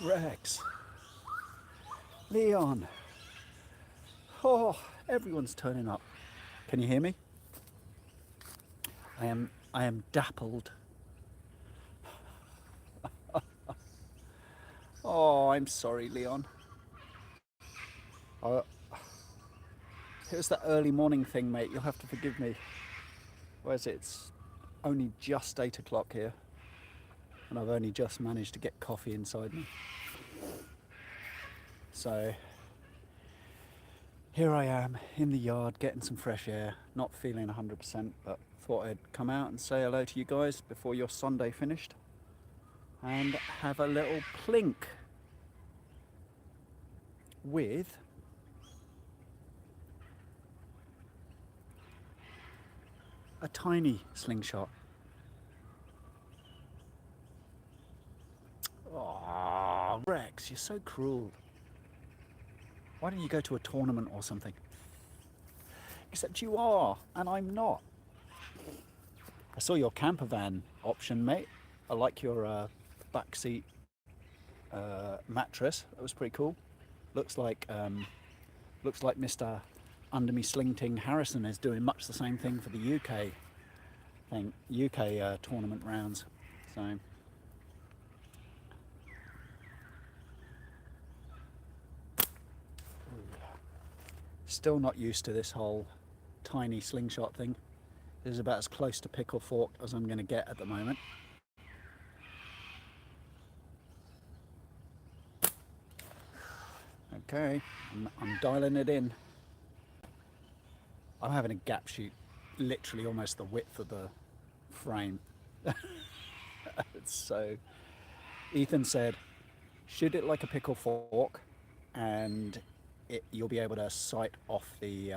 Rex, Leon, oh, everyone's turning up. Can you hear me? I am dappled. Oh, I'm sorry, Leon. Uh, it was that early morning thing, mate. You'll have to forgive me. Whereas it's only just 8 o'clock here, and I've only just managed to get coffee inside me. So here I am in the yard getting some fresh air, not feeling 100%, but thought I'd come out and say hello to you guys before your Sunday finished and have a little plink with a tiny slingshot. Oh, Rex, you're so cruel. Why don't you go to a tournament or something? Except you are, and I'm not. I saw your camper van option, mate. I like your backseat mattress. That was pretty cool. Looks like Mr. Under Me Slingting Harrison is doing much the same thing for the UK tournament rounds. So still not used to this whole tiny slingshot thing. This is about as close to pickle fork as I'm going to get at the moment. Okay, I'm dialing it in. I'm having a gap shoot, literally almost the width of the frame. So Ethan said, shoot it like a pickle fork, and you'll be able to sight off the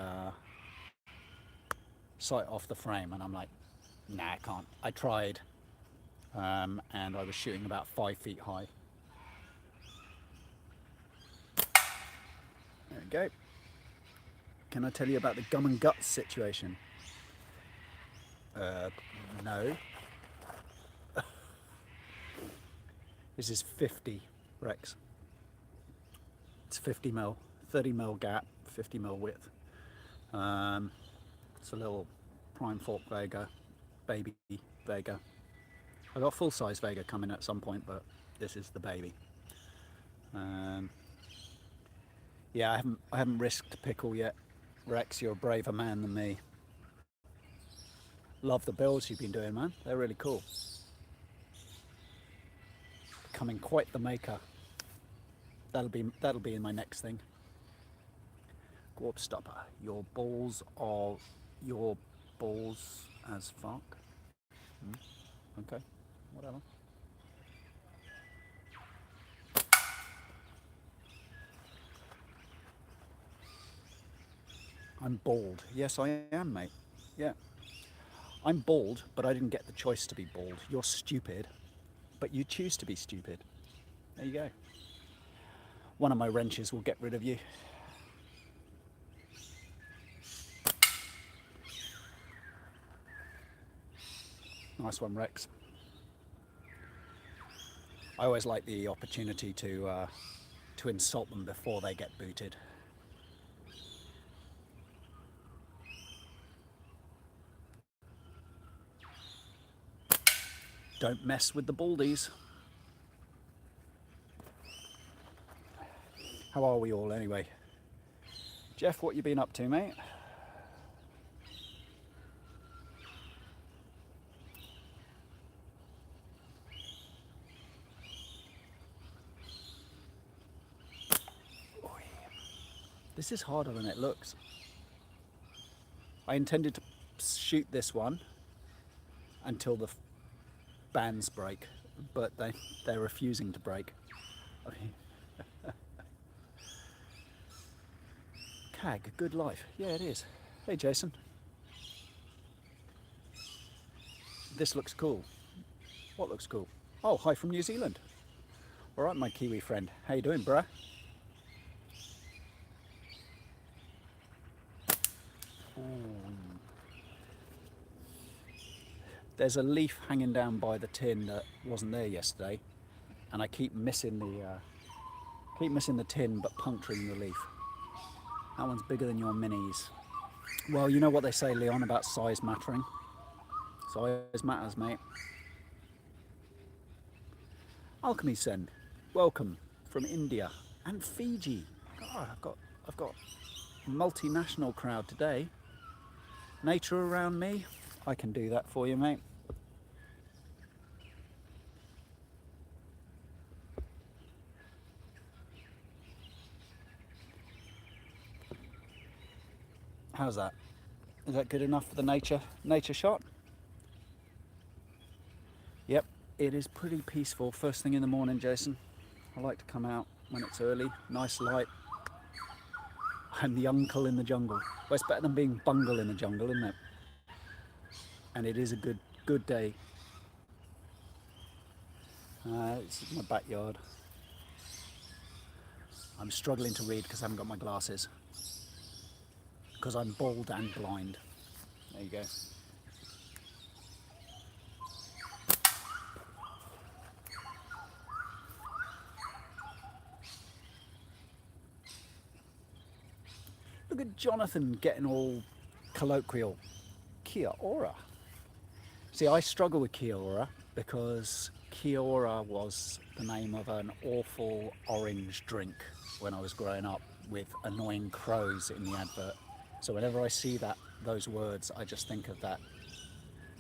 frame. And I'm like, nah, I can't. I tried, and I was shooting about 5 feet high. There we go. Can I tell you about the gum and guts situation? No. This is 50, Rex. It's 50 mil, 30 mil gap, 50 mil width. It's a little prime fork Vega, baby Vega. I got full size Vega coming at some point, but this is the baby. Yeah, I haven't risked pickle yet. Rex, you're a braver man than me. Love the builds you've been doing, man. They're really cool. Becoming quite the maker. That'll be in my next thing. Gorp stopper. Your balls as fuck. Okay, whatever. I'm bald. Yes, I am, mate. Yeah. I'm bald, but I didn't get the choice to be bald. You're stupid, but you choose to be stupid. There you go. One of my wrenches will get rid of you. Nice one, Rex. I always like the opportunity to insult them before they get booted. Don't mess with the baldies. How are we all anyway? Jeff, what you been up to, mate? This is harder than it looks. I intended to shoot this one until the bands break, but they're refusing to break. CAG, good life. Yeah, it is. Hey, Jason. This looks cool. What looks cool? Oh, hi from New Zealand. All right, my Kiwi friend. How you doing, bruh? There's a leaf hanging down by the tin that wasn't there yesterday, and I keep missing Keep missing the tin, but puncturing the leaf. That one's bigger than your minis. Well, you know what they say, Leon, about size mattering. Size matters, mate. Alchemy Sen, welcome from India and Fiji. God, I've got a multinational crowd today. Nature around me, I can do that for you, mate. How's that? Is that good enough for the nature shot? Yep, it is pretty peaceful first thing in the morning, Jason. I like to come out when it's early, nice light. I'm the uncle in the jungle. Well, it's better than being bungle in the jungle, isn't it? And it is a good day. It's my backyard. I'm struggling to read because I haven't got my glasses. Because I'm bald and blind. There you go. Look at Jonathan getting all colloquial. Kia ora. See, I struggle with Kia ora because Kia ora was the name of an awful orange drink when I was growing up with annoying crows in the advert. So whenever I see those words, I just think of that.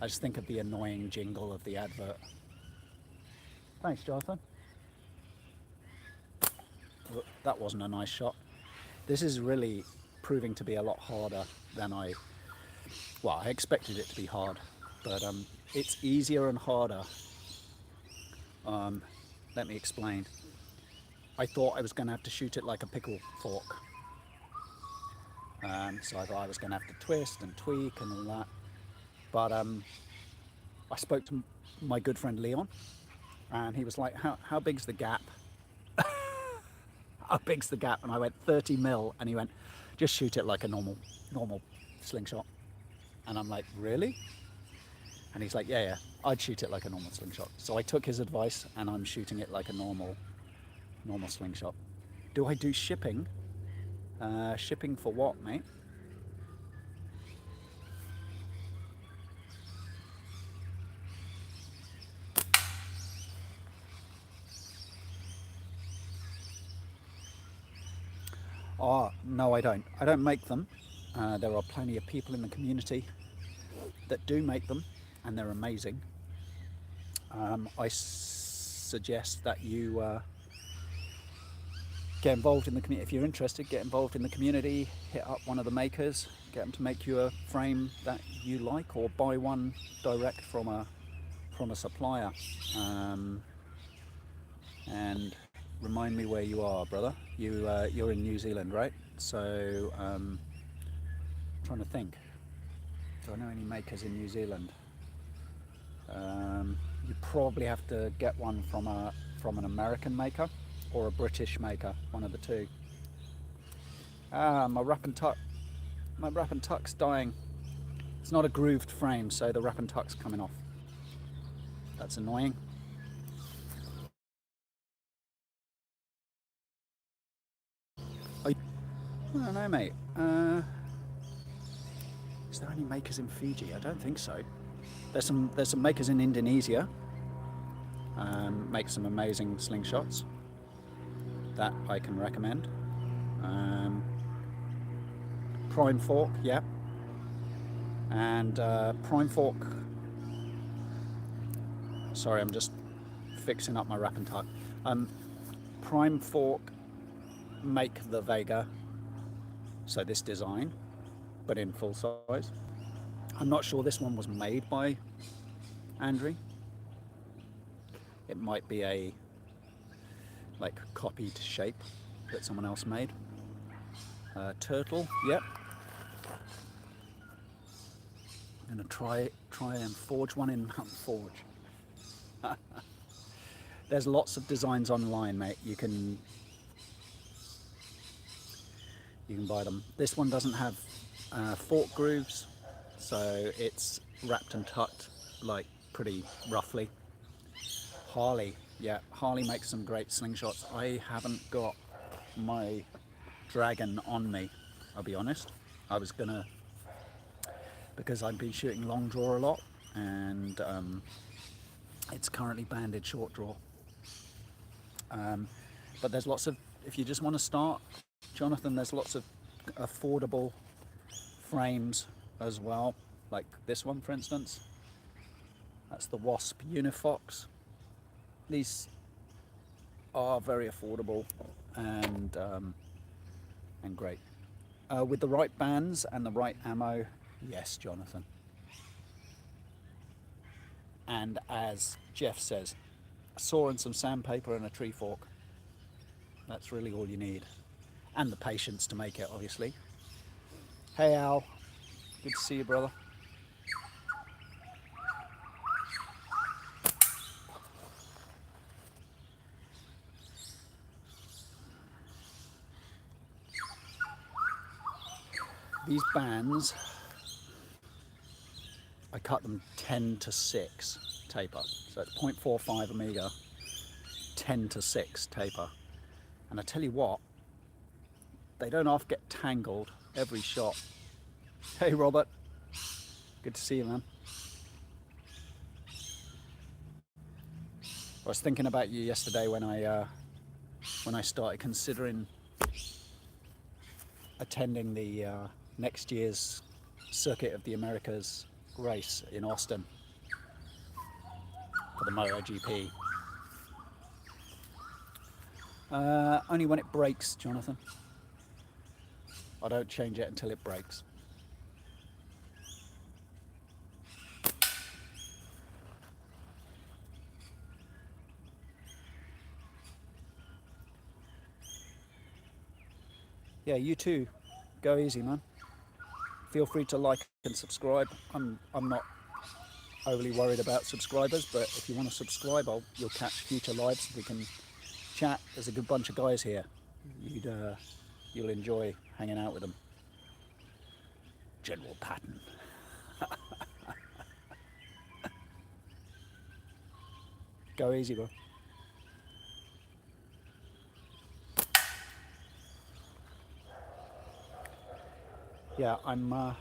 I just think of the annoying jingle of the advert. Thanks, Jonathan. That wasn't a nice shot. This is really proving to be a lot harder than I expected it to be hard, but it's easier and harder. Let me explain. I thought I was going to have to shoot it like a pickle fork. So I thought I was going to have to twist and tweak and all that. But I spoke to my good friend Leon, and he was like, how big's the gap? How big's the gap? And I went 30 mil, and he went, just shoot it like a normal slingshot. And I'm like, really? And he's like, yeah, I'd shoot it like a normal slingshot. So I took his advice, and I'm shooting it like a normal slingshot. Do I do shipping? Shipping for what, mate? Oh, no, I don't. I don't make them. There are plenty of people in the community that do make them, and they're amazing. I suggest that you get involved in the community. If you're interested, get involved in the community, hit up one of the makers, get them to make you a frame that you like, or buy one direct from a supplier. And remind me where you are, brother. You're in New Zealand, right? So trying to think. Do I know any makers in New Zealand? You probably have to get one from an American maker or a British maker, one of the two. My wrap and tuck's dying. It's not a grooved frame, so the wrap and tuck's coming off. That's annoying. I don't know, mate. Is there any makers in Fiji? I don't think so. There's some makers in Indonesia. Make some amazing slingshots that I can recommend. Prime Fork, yeah. And Prime Fork. Sorry, I'm just fixing up my wrap and tuck. Prime Fork make the Vega, so this design, but in full size. I'm not sure this one was made by Andrew. It might be a copied shape that someone else made. Turtle, yep. I'm gonna try and forge one in Mount Forge. There's lots of designs online, mate. You can buy them. This one doesn't have fork grooves, so it's wrapped and tucked pretty roughly. Harley, yeah, Harley makes some great slingshots. I haven't got my dragon on me, I'll be honest. I was gonna, because I've been shooting long draw a lot, and it's currently banded short draw. But there's lots of, if you just want to start, Jonathan, there's lots of affordable frames as well, like this one for instance. That's the Wasp Unifox. These are very affordable and great. With the right bands and the right ammo, yes, Jonathan. And as Jeff says, a saw and some sandpaper and a tree fork. That's really all you need. And the patience to make it, obviously. Hey Al, good to see you, brother. These bands, I cut them 10:6 taper. So it's 0.45 Omega, 10:6 taper. And I tell you what, they don't half get tangled every shot. Hey Robert, good to see you, man. I was thinking about you yesterday when I started considering attending the next year's Circuit of the Americas race in Austin for the MotoGP. Only when it breaks, Jonathan. I don't change it until it breaks. Yeah, you too. Go easy, man. Feel free to like and subscribe. I'm not overly worried about subscribers, but if you want to subscribe, you'll catch future lives. We can chat. There's a good bunch of guys here. You'll enjoy hanging out with them. General Patton. Go easy, bro. Yeah, I've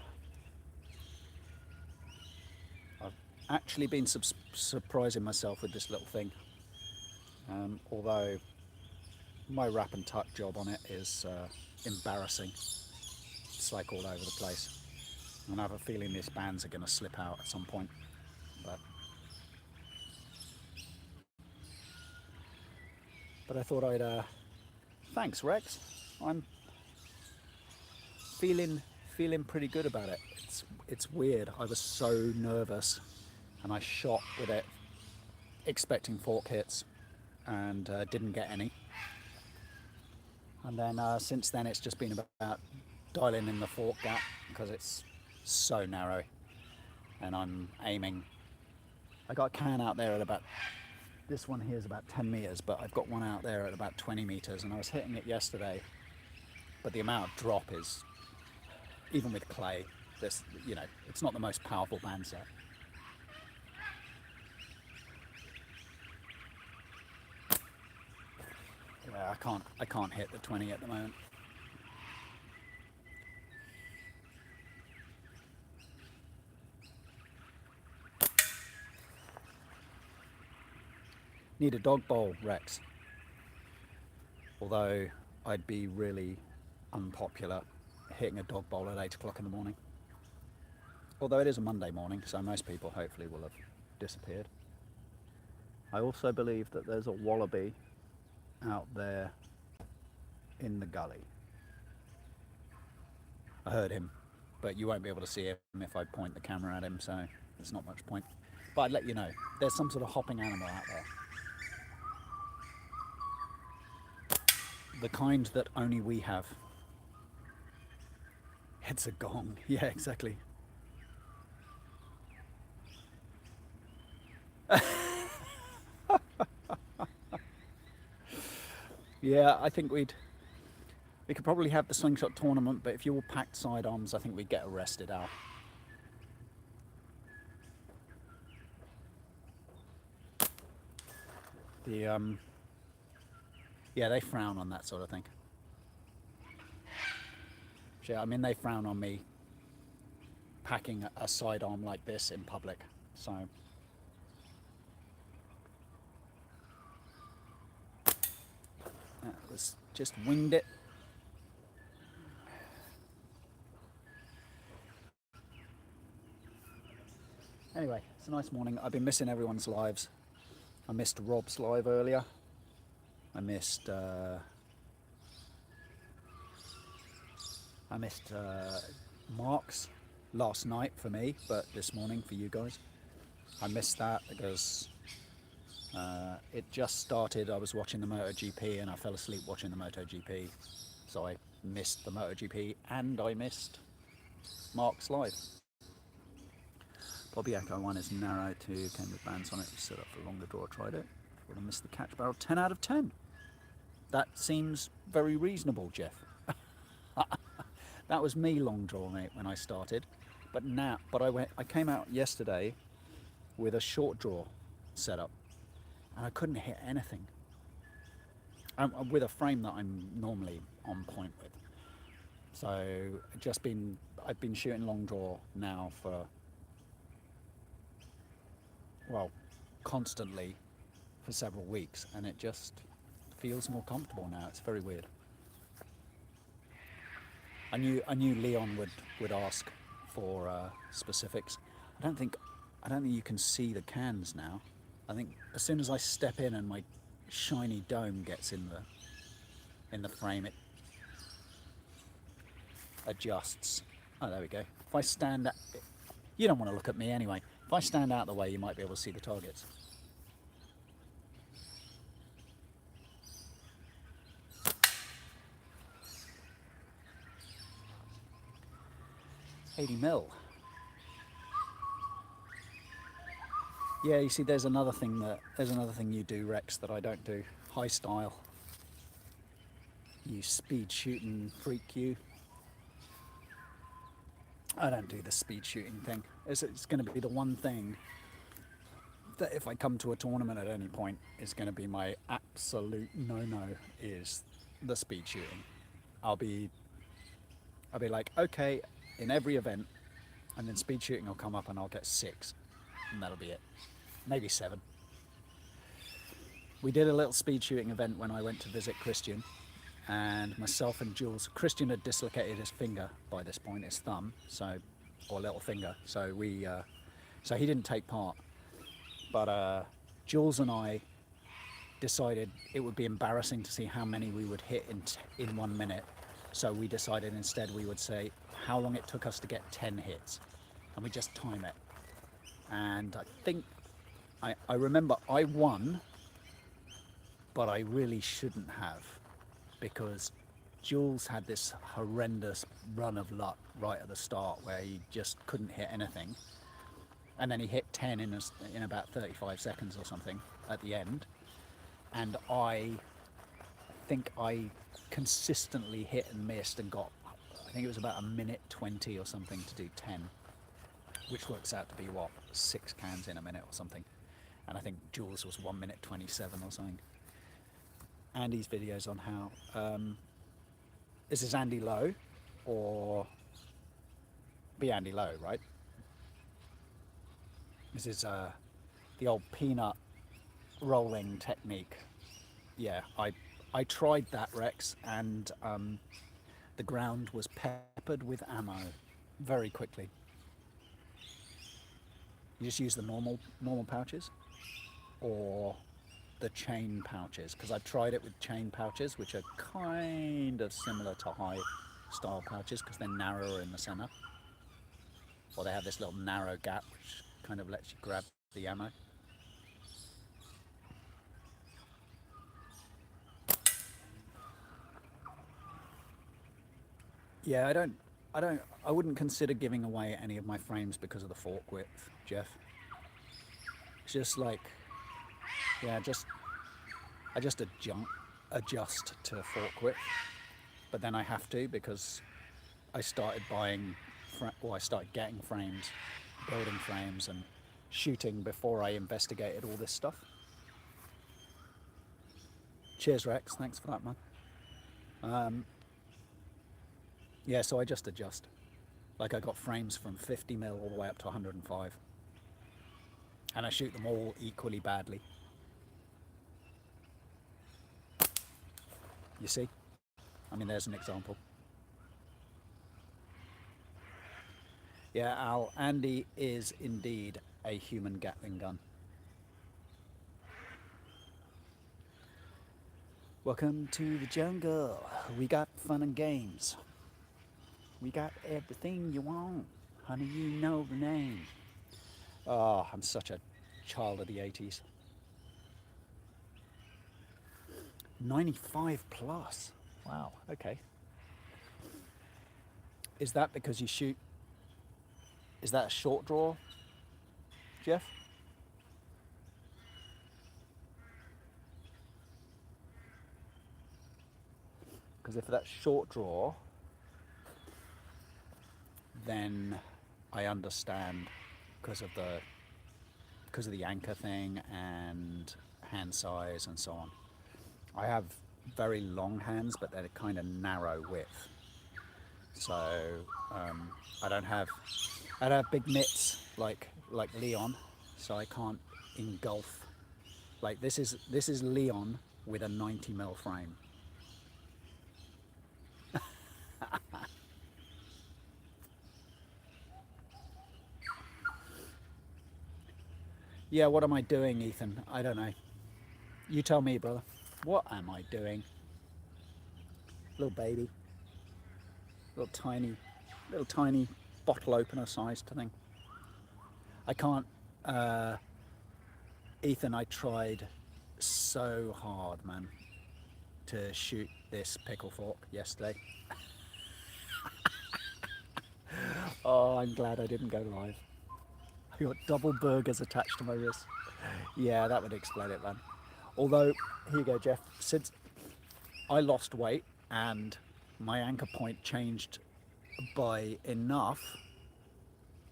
actually been surprising myself with this little thing. Although my wrap and tuck job on it is embarrassing. It's like all over the place. And I have a feeling these bands are going to slip out at some point. But I thought I'd... Thanks, Rex. I'm feeling pretty good about it. It's weird. I was so nervous, and I shot with it expecting fork hits, and didn't get any. And then since then, it's just been about dialing in the fork gap because it's so narrow, and I'm aiming. I got a can out there at about, this one here is about 10 meters, but I've got one out there at about 20 meters, and I was hitting it yesterday, but the amount of drop is, even with clay, this, you know, it's not the most powerful band set. Yeah, I can't hit the 20 at the moment. Need a dog bowl, Rex. Although I'd be really unpopular hitting a dog bowl at 8 o'clock in the morning. Although it is a Monday morning, so most people hopefully will have disappeared. I also believe that there's a wallaby out there in the gully. I heard him, but you won't be able to see him if I point the camera at him, so there's not much point. But I'd let you know, there's some sort of hopping animal out there. The kind that only we have. It's a gong. Yeah, exactly. Yeah, I think we could probably have the slingshot tournament, but if you all packed sidearms, I think we'd get arrested, Al. Yeah, they frown on that sort of thing. I mean, they frown on me packing a sidearm like this in public. So that was just winged it. Anyway, it's a nice morning. I've been missing everyone's lives. I missed Rob's live earlier. I missed Mark's last night for me, but this morning for you guys. I missed that because it just started. I was watching the MotoGP and I fell asleep watching the MotoGP, so I missed the MotoGP and I missed Mark's live. Bobby Echo 1 is narrow too, came with bands on it, set up for longer draw, tried it. Would have missed the catch barrel, 10 out of 10. That seems very reasonable, Jeff. That was me long draw, mate, when I started. But I came out yesterday with a short draw setup and I couldn't hit anything. With a frame that I'm normally on point with. So I've been shooting long draw now for, well, constantly for several weeks, and it just feels more comfortable now. It's very weird. I knew Leon would ask for specifics. I don't think you can see the cans now. I think as soon as I step in and my shiny dome gets in the frame, it adjusts. Oh, there we go. If I stand at, you don't want to look at me anyway. If I stand out the way, you might be able to see the targets. $80 mil. Yeah, you see, there's another thing you do, Rex, that I don't do. High style. You speed shooting freak, you. I don't do the speed shooting thing. It's going to be the one thing that if I come to a tournament at any point, is going to be my absolute no-no, is the speed shooting. I'll be like, okay, in every event, and then speed shooting will come up and I'll get 6, and that'll be it. Maybe 7. We did a little speed shooting event when I went to visit Christian, and myself and Jules. Christian had dislocated his finger by this point, his thumb, or little finger. So so he didn't take part. But Jules and I decided it would be embarrassing to see how many we would hit in 1 minute. So we decided instead we would say how long it took us to get 10 hits, and we just time it. And I think I remember I won, but I really shouldn't have, because Jules had this horrendous run of luck right at the start where he just couldn't hit anything, and then he hit 10 in about 35 seconds or something at the end, and I think I consistently hit and missed and got, I think it was about 1:20 or something to do 10, which works out to be 6 cans in a minute or something. And I think Jules was 1:27 or something. Andy's videos on how this is Andy Lowe, or be Andy Lowe, right? This is the old peanut rolling technique. Yeah, I tried that, Rex, and the ground was peppered with ammo very quickly. You just use the normal pouches or the chain pouches, because I've tried it with chain pouches, which are kind of similar to high style pouches because they're narrower in the center, or they have this little narrow gap which kind of lets you grab the ammo. Yeah, I wouldn't consider giving away any of my frames because of the fork width, Jeff. It's just like, yeah, I just adjust to fork width, but then I have to, because I started I started getting frames, building frames and shooting before I investigated all this stuff. Cheers, Rex, thanks for that, man. Yeah, so I just adjust. Like I got frames from 50 mil all the way up to 105. And I shoot them all equally badly. You see? I mean, there's an example. Yeah, Al, Andy is indeed a human Gatling gun. Welcome to the jungle. We got fun and games. We got everything you want. Honey, you know the name. Oh, I'm such a child of the 80s. 95 plus. Wow, okay. Is that because you shoot? Is that a short draw, Jeff? Because if that's short draw, then I understand because of the anchor thing and hand size and so on. I have very long hands, but they're kind of narrow width. So I don't have big mitts like Leon, so I can't engulf. Like this is Leon with a 90 mil frame. Yeah, what am I doing, Ethan? I don't know. You tell me, brother. What am I doing? Little baby. Little tiny bottle opener sized thing. I can't, Ethan, I tried so hard, man, to shoot this pickle fork yesterday. Oh, I'm glad I didn't go live. I got double burgers attached to my wrist. Yeah, that would explain it, man. Although, here you go, Jeff. Since I lost weight and my anchor point changed by enough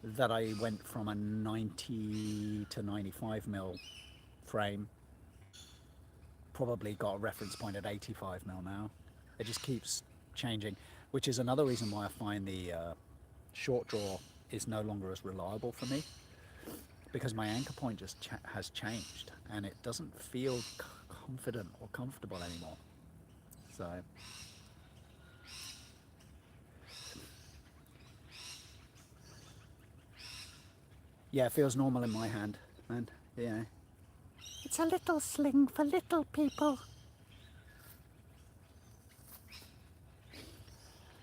that I went from a 90 to 95 mil frame, probably got a reference point at 85 mil now. It just keeps changing, which is another reason why I find the short draw is no longer as reliable for me, because my anchor point just has changed and it doesn't feel confident or comfortable anymore. So yeah, it feels normal in my hand, and yeah, it's a little sling for little people.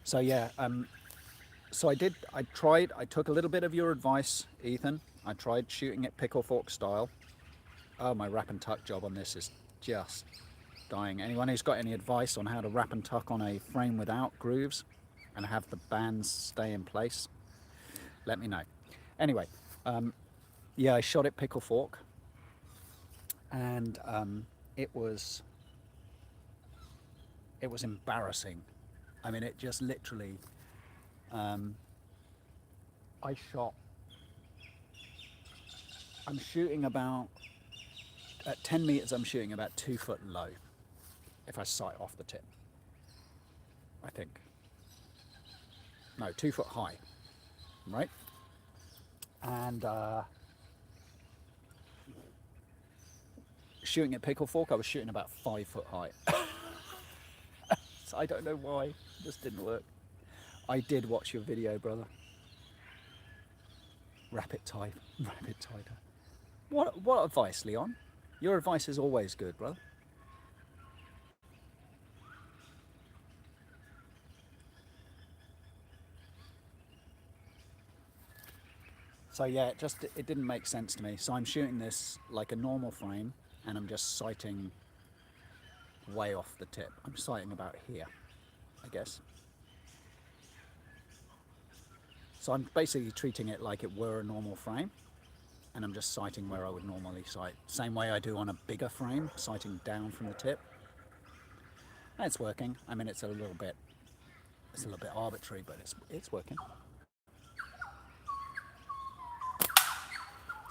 So yeah, so I took a little bit of your advice, Ethan. I tried shooting it pickle fork style. Oh, my wrap and tuck job on this is just dying. Anyone who's got any advice on how to wrap and tuck on a frame without grooves and have the bands stay in place, let me know. Anyway, yeah, I shot it pickle fork, and it was embarrassing. I mean, it just literally. I shot. I'm shooting about at 10 meters. I'm shooting about 2 foot low if I sight off the tip. I think. No, 2 foot high, right? And shooting at pickle fork, I was shooting about 5 foot high. So I don't know why, it just didn't work. I did watch your video, brother. Wrap it tight, wrap it tighter. What advice, Leon? Your advice is always good, brother. So yeah, it didn't make sense to me. So I'm shooting this like a normal frame, and I'm just sighting way off the tip. I'm sighting about here, I guess. So I'm basically treating it like it were a normal frame, and I'm just sighting where I would normally sight. Same way I do on a bigger frame, sighting down from the tip. And it's working. I mean, it's a little bit arbitrary, but it's working.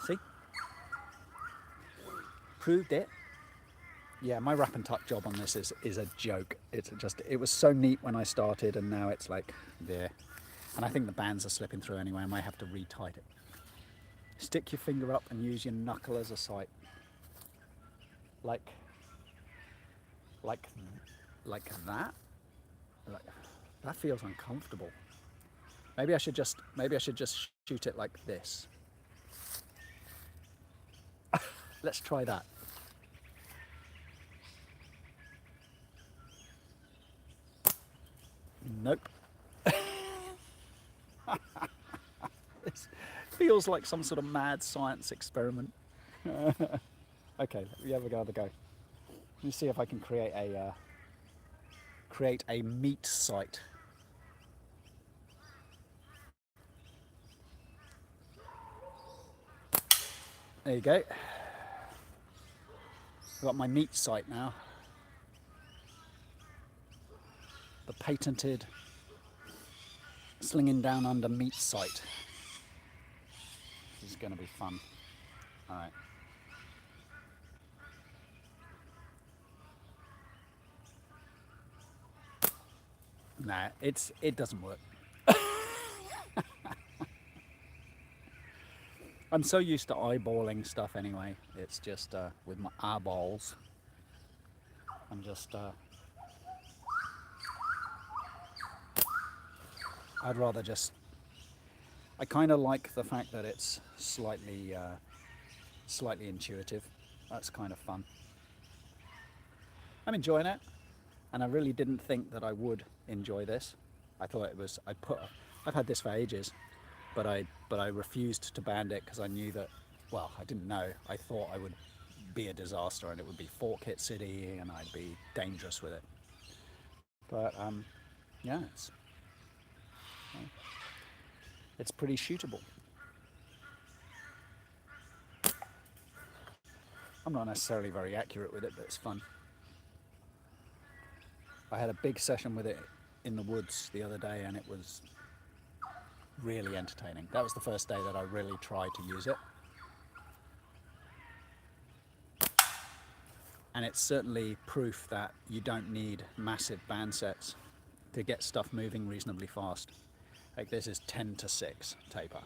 See? Proved it. Yeah, my wrap and tuck job on this is a joke. It was so neat when I started, and now it's like there. And I think the bands are slipping through anyway. I might have to re-tight it. Stick your finger up and use your knuckle as a sight, like like like that. Like, that feels uncomfortable. Maybe I should just shoot it like this. Let's try that. Nope. This feels like some sort of mad science experiment. Okay, let me have a go. Let me see if I can create a meat site. There you go. I've got my meat site now. The patented slinging down under meat site. This is going to be fun. All right. Nah, it doesn't work. I'm so used to eyeballing stuff anyway. It's just with my eyeballs. I'm just. I'd rather just. I kind of like the fact that it's slightly intuitive. That's kind of fun. I'm enjoying it, and I really didn't think that I would enjoy this. I thought it was. I've had this for ages, but I refused to band it because I knew that. Well, I didn't know. I thought I would be a disaster and it would be fork hit city and I'd be dangerous with it. But yeah, it's pretty shootable. I'm not necessarily very accurate with it, but it's fun. I had a big session with it in the woods the other day and it was really entertaining. That was the first day that I really tried to use it. And it's certainly proof that you don't need massive band sets to get stuff moving reasonably fast. Like this is 10:6 taper,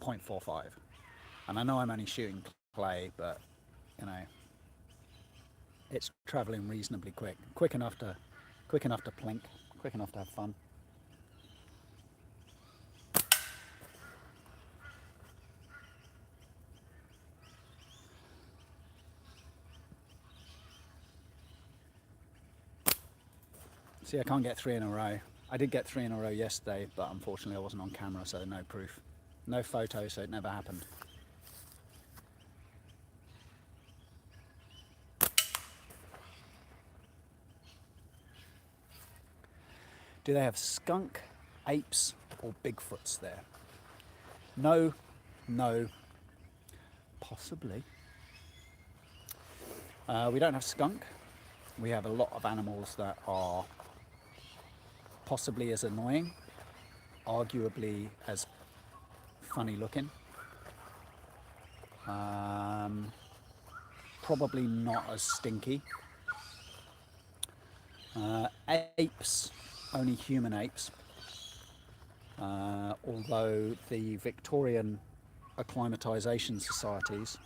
0.45. And I know I'm only shooting clay, but you know, it's traveling reasonably quick enough to plink, quick enough to have fun. See, I can't get 3 in a row. I did get 3 in a row yesterday, but unfortunately I wasn't on camera, so no proof. No photo, so it never happened. Do they have skunk, apes, or Bigfoots there? No, possibly. We don't have skunk. We have a lot of animals that are possibly as annoying, arguably as funny looking. Probably not as stinky. Apes, only human apes. Although the Victorian acclimatisation societies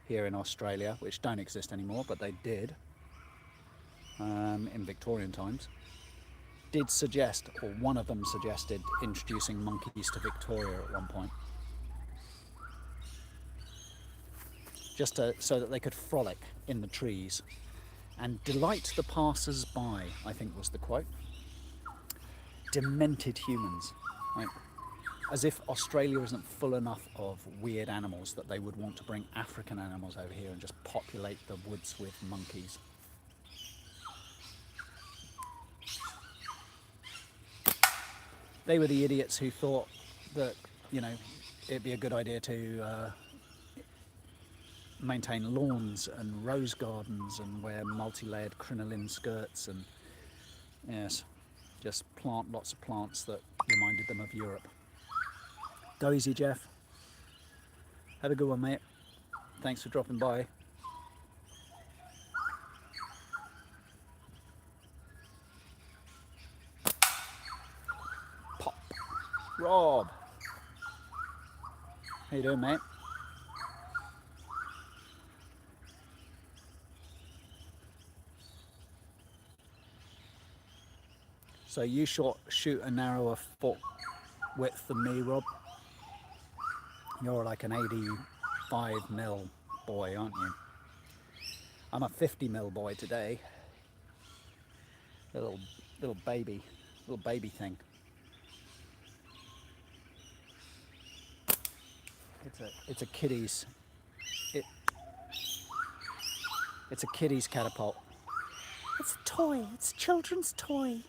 here in Australia, which don't exist anymore, but they did in Victorian times, did suggest, or one of them suggested, introducing monkeys to Victoria at one point. Just so that they could frolic in the trees and delight the passers-by, I think was the quote. Demented humans. Like, as if Australia isn't full enough of weird animals that they would want to bring African animals over here and just populate the woods with monkeys. They were the idiots who thought that, you know, it'd be a good idea to maintain lawns and rose gardens and wear multi-layered crinoline skirts and, yes, just plant lots of plants that reminded them of Europe. Go easy, Jeff. Have a good one, mate. Thanks for dropping by. Rob. How you doing, mate? So you shoot a narrower foot width than me, Rob. You're like an 85 mil boy, aren't you? I'm a 50 mil boy today. A little baby thing. It's a kiddie's. It's a kiddie's catapult. It's a toy. It's a children's toy.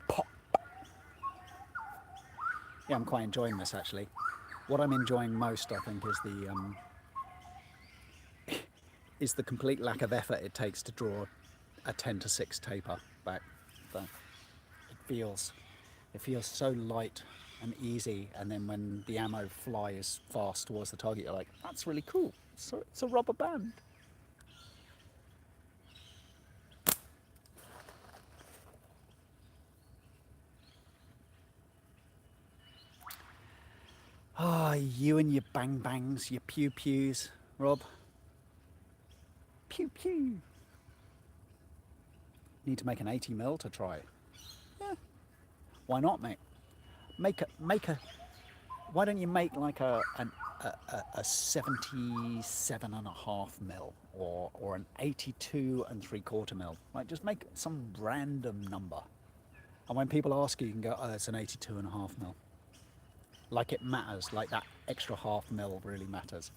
Pop. Yeah, I'm quite enjoying this actually. What I'm enjoying most, I think, is the complete lack of effort it takes to draw a 10-6 taper back. It feels so light and easy, and then when the ammo flies fast towards the target, you're like, that's really cool. So it's a rubber band. Ah, you and your bang bangs, your pew pews, Rob. Pew pew. Need to make an 80 mil to try. Yeah. Why not, mate? Make a. Why don't you make like a 77.5 mil or an 82.75 mil? Like, just make some random number. And when people ask you, you can go, oh, it's an 82.5 mil. Like it matters. Like that extra half mil really matters.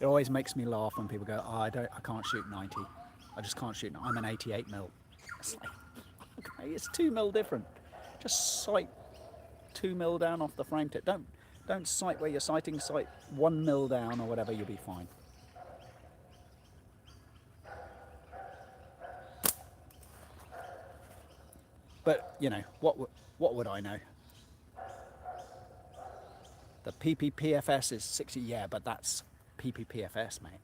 It always makes me laugh when people go, oh, I can't shoot 90. I just can't shoot. I'm an 88 mil. It's like, okay, it's 2 mil different. Just sight 2 mil down off the frame tip. Don't sight where you're sighting. Sight 1 mil down or whatever. You'll be fine. But you know what would I know? The PPPFS is 60. Yeah, but that's PPPFS, mate.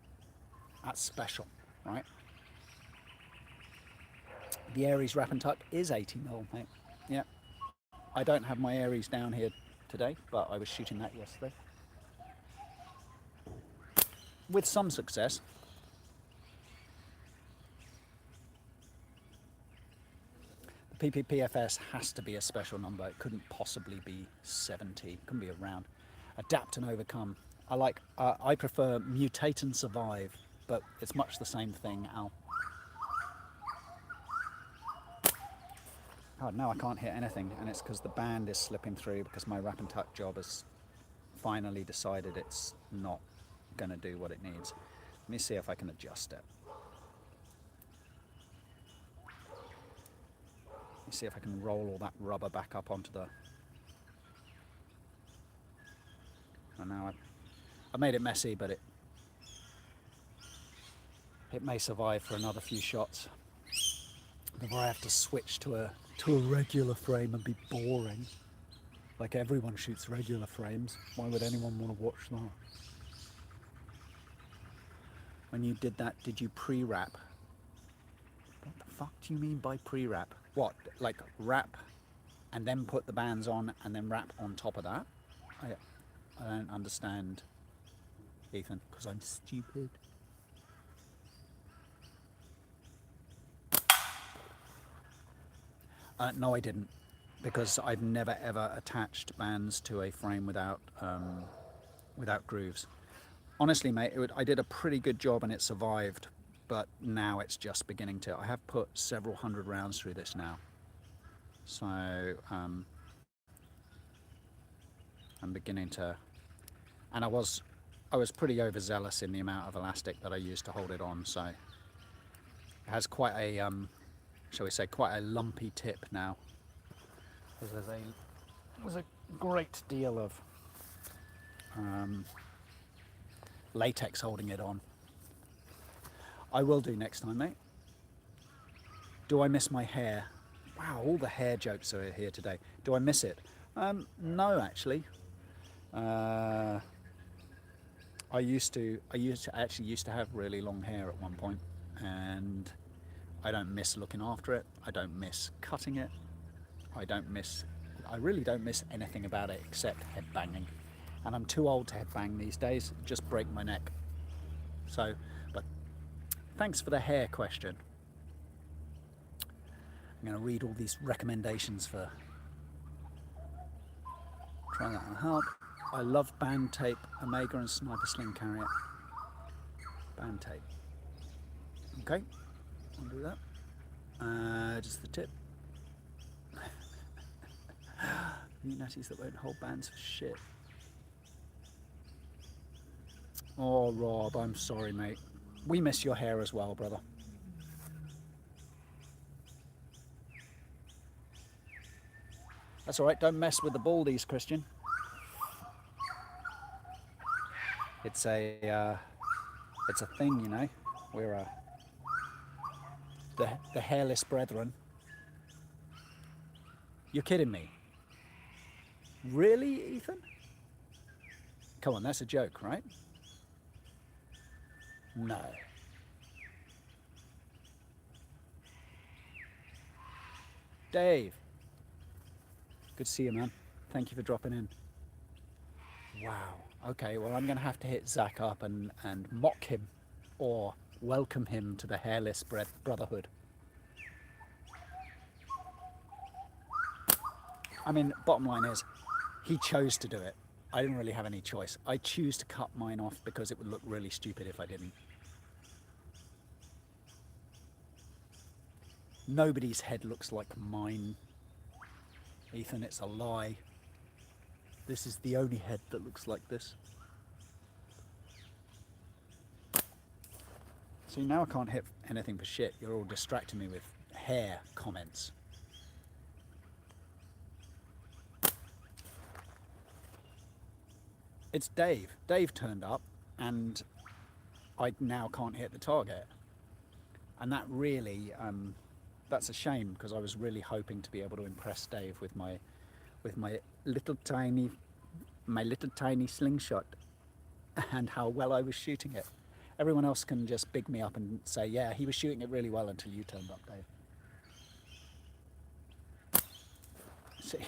That's special, right? The Aries wrap and tuck is 80 mil, mate. Yeah. I don't have my Aries down here today, but I was shooting that yesterday. With some success. The PPPFS has to be a special number. It couldn't possibly be 70. It couldn't be around. Adapt and overcome. I prefer mutate and survive, but it's much the same thing, Al. Oh, now I can't hit anything, and it's because the band is slipping through because my wrap and tuck job has finally decided it's not going to do what it needs. Let me see if I can adjust it. Let me see if I can roll all that rubber back up onto the... And now I made it messy, but it may survive for another few shots before I have to switch to a regular frame and be boring. Like everyone shoots regular frames. Why would anyone want to watch that? When you did that, did you pre-wrap? What the fuck do you mean by pre-wrap? What, like wrap and then put the bands on and then wrap on top of that? I don't understand, Ethan, because I'm stupid. No, I didn't, because I've never ever attached bands to a frame without grooves. Honestly, mate, I did a pretty good job and it survived, but now it's just beginning to. I have put several hundred rounds through this now, so I'm beginning to. And I was pretty overzealous in the amount of elastic that I used to hold it on, so it has quite a, shall we say, quite a lumpy tip now. There's a great deal of latex holding it on. I will do next time, mate. Do I miss my hair? Wow, all the hair jokes are here today. Do I miss it? No, actually. Uh, I used to have really long hair at one point, and I don't miss looking after it. I don't miss cutting it. I don't miss, I really don't miss anything about it except head banging. And I'm too old to head bang these days, just break my neck. So, but thanks for the hair question. I'm going to read all these recommendations for trying that will help. I love band tape, Omega and Sniper Sling carry it. Band tape. Okay, I'll do that. Just the tip. New natties that won't hold bands for shit. Oh, Rob, I'm sorry, mate. We miss your hair as well, brother. That's all right. Don't mess with the baldies, Christian. It's a thing, you know. We're the hairless brethren. You're kidding me? Really, Ethan? Come on, that's a joke, right? No. Dave. Good to see you, man. Thank you for dropping in. Wow. Okay, well, I'm going to have to hit Zach up and mock him or welcome him to the hairless brotherhood. I mean, bottom line is, he chose to do it. I didn't really have any choice. I choose to cut mine off because it would look really stupid if I didn't. Nobody's head looks like mine. Ethan, it's a lie. This is the only head that looks like this. See, now I can't hit anything for shit. You're all distracting me with hair comments. It's Dave. Dave turned up and I now can't hit the target. And that really, that's a shame because I was really hoping to be able to impress Dave with my little tiny slingshot and how well I was shooting it. Everyone else can just big me up and say, yeah, he was shooting it really well until you turned up, Dave. See,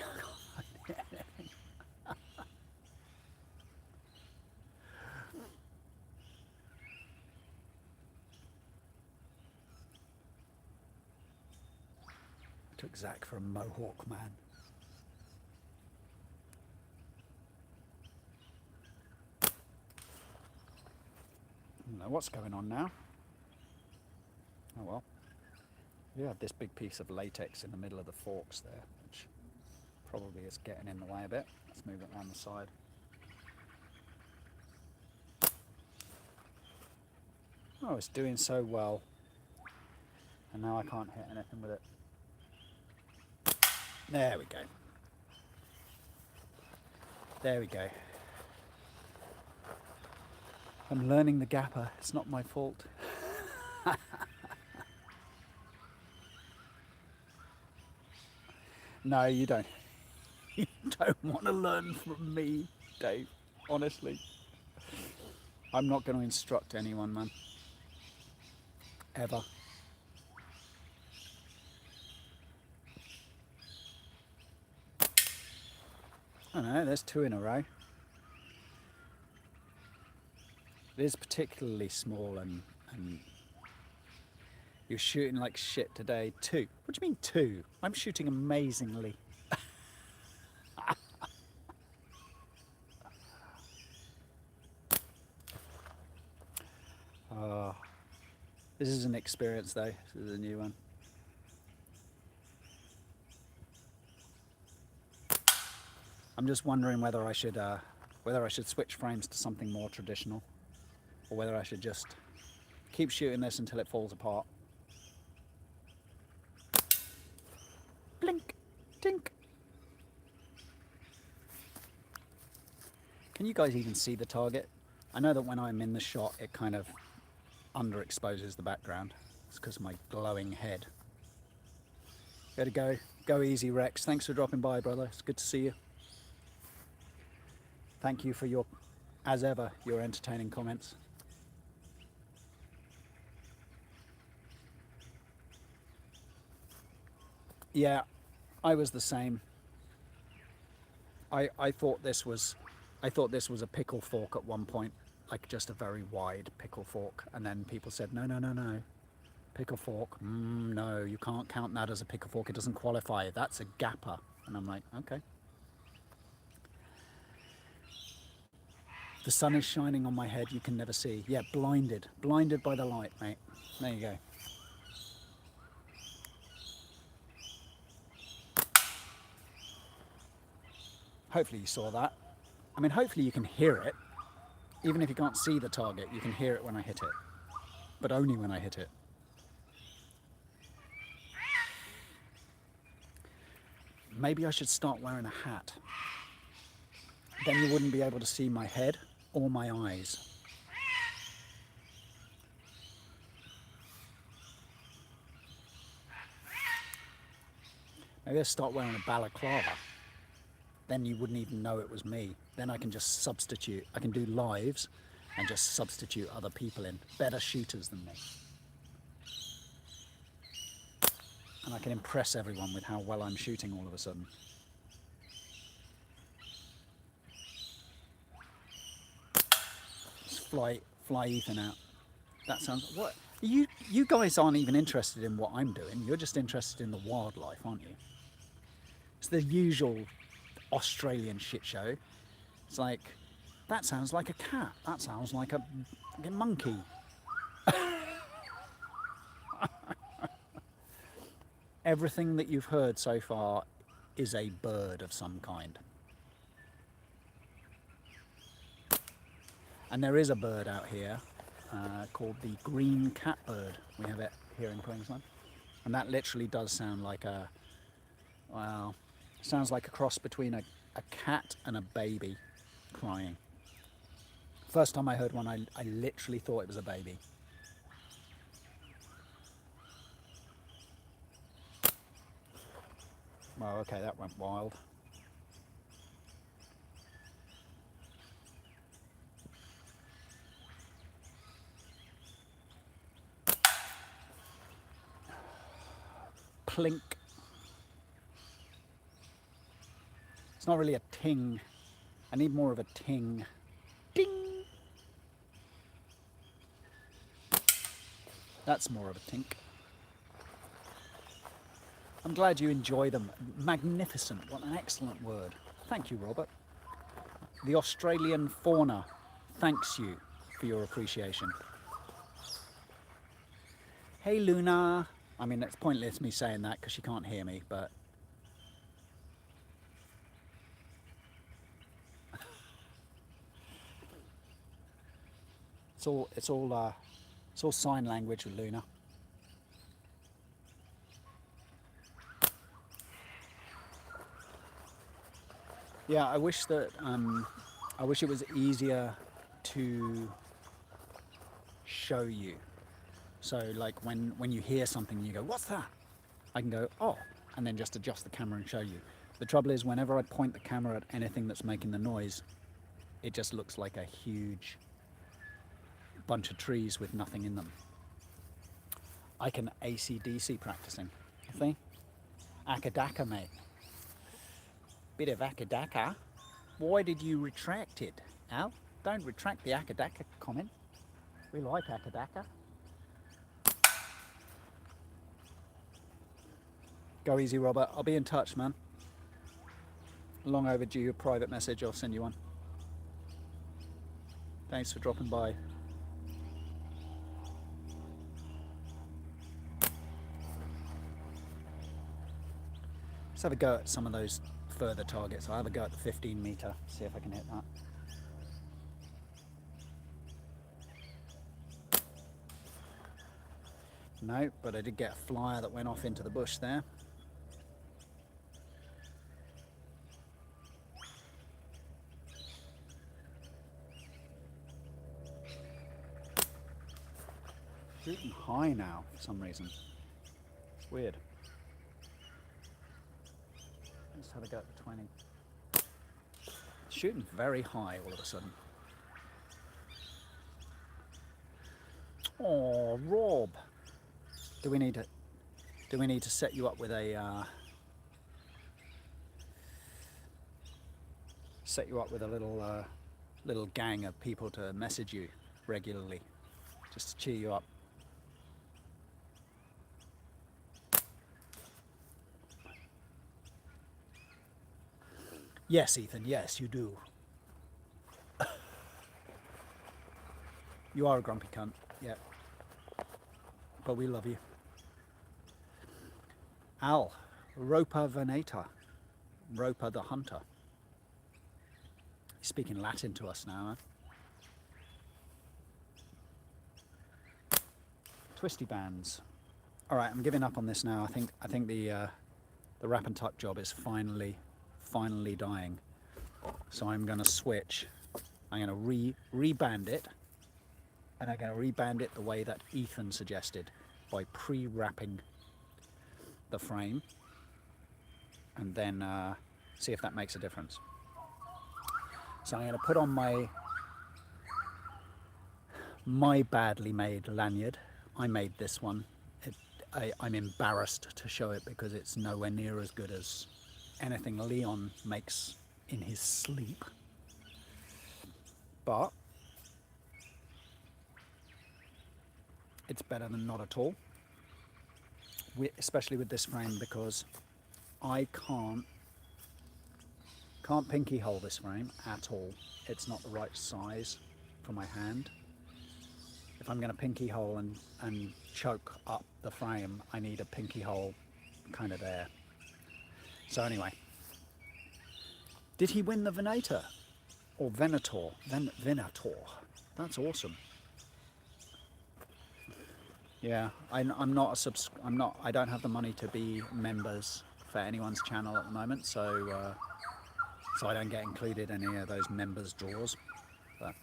took Zach for a mohawk man. I don't know what's going on now. Oh well. We have this big piece of latex in the middle of the forks there, which probably is getting in the way a bit. Let's move it around the side. Oh, it's doing so well. And now I can't hit anything with it. There we go. There we go. I'm learning the gapper. It's not my fault. No, you don't. You don't want to learn from me, Dave. Honestly. I'm not going to instruct anyone, man. Ever. I don't know, there's two in a row. It is particularly small and you're shooting like shit today. Two. What do you mean two? I'm shooting amazingly. Oh, this is an experience though. This is a new one. I'm just wondering whether I should switch frames to something more traditional, or whether I should just keep shooting this until it falls apart. Blink, tink. Can you guys even see the target? I know that when I'm in the shot, it kind of underexposes the background. It's because of my glowing head. Gotta go. Go easy, Rex. Thanks for dropping by, brother. It's good to see you. Thank you for your, as ever, your entertaining comments. Yeah, I was the same. I thought this was a pickle fork at one point, like just a very wide pickle fork, and then people said no, pickle fork, no, you can't count that as a pickle fork, it doesn't qualify, that's a gapper. And I'm like, okay. The sun is shining on my head, you can never see. Yeah, blinded by the light, mate. There you go. Hopefully you saw that. I mean, hopefully you can hear it. Even if you can't see the target, you can hear it when I hit it. But only when I hit it. Maybe I should start wearing a hat. Then you wouldn't be able to see my head or my eyes. Maybe I'll start wearing a balaclava. Then you wouldn't even know it was me. Then I can just substitute. I can do lives and just substitute other people in. Better shooters than me. And I can impress everyone with how well I'm shooting all of a sudden. Just fly Ethan out. That sounds... What? You guys aren't even interested in what I'm doing. You're just interested in the wildlife, aren't you? It's the usual Australian shit show. It's like, that sounds like a cat. That sounds like a monkey. Everything that you've heard so far is a bird of some kind. And there is a bird out here called the green catbird. We have it here in Queensland. And that literally does sound like a, well, sounds like a cross between a cat and a baby crying. First time I heard one, I literally thought it was a baby. Well, okay, that went wild. Plink. It's not really a ting. I need more of a ting. Ding! That's more of a tink. I'm glad you enjoy them. Magnificent. What an excellent word. Thank you, Robert. The Australian fauna thanks you for your appreciation. Hey, Luna. I mean, it's pointless me saying that because she can't hear me, but... It's all sign language with Luna. Yeah, I wish that I wish it was easier to show you. So like when you hear something and you go, what's that? I can go, oh, and then just adjust the camera and show you. The trouble is whenever I point the camera at anything that's making the noise, it just looks like a huge bunch of trees with nothing in them. I can AC/DC practicing, you see? Akadaka, mate. Bit of Akadaka. Why did you retract it, Al? Don't retract the Akadaka comment. We like Akadaka. Go easy, Robert. I'll be in touch, man. Long overdue private message. I'll send you one. Thanks for dropping by. Let's have a go at some of those further targets. I'll have a go at the 15 metre, see if I can hit that. No, but I did get a flyer that went off into the bush there. Shooting high now for some reason. It's weird. Let's have a go at the 20. Shooting very high all of a sudden. Oh, Rob. Do we need to set you up with a little gang of people to message you regularly, just to cheer you up? Yes, Ethan, yes, you do. You are a grumpy cunt, yeah. But we love you. Al, Ropa Veneta, Ropa the Hunter. He's speaking Latin to us now, huh? Twisty bands. All right, I'm giving up on this now. I think the wrap and tuck job is finally dying. So I'm going to switch. I'm going to reband it, and I'm going to reband it the way that Ethan suggested, by pre-wrapping the frame, and then see if that makes a difference. So I'm going to put on my badly made lanyard. I made this one. I'm embarrassed to show it because it's nowhere near as good as anything Leon makes in his sleep. But it's better than not at all. Especially with this frame, because I can't pinky hole this frame at all. It's not the right size for my hand. If I'm going to pinky hole and choke up the frame, I need a pinky hole kind of there. So anyway, did he win the Venator or Venator? Venator. That's awesome. Yeah, I'm not I don't have the money to be members for anyone's channel at the moment, so I don't get included in any of those members draws. But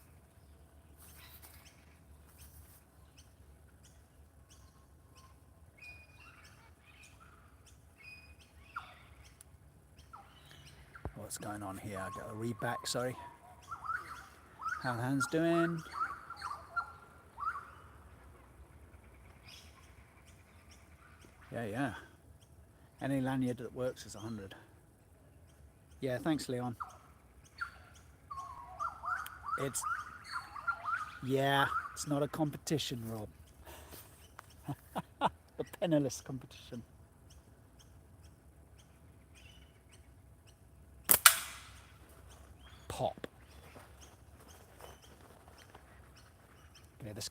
what's going on here? I got a read back, sorry. How the hand's doing? Yeah. Any lanyard that works is 100. Yeah, thanks, Leon. It's not a competition, Rob. A penniless competition. Pop. Okay, this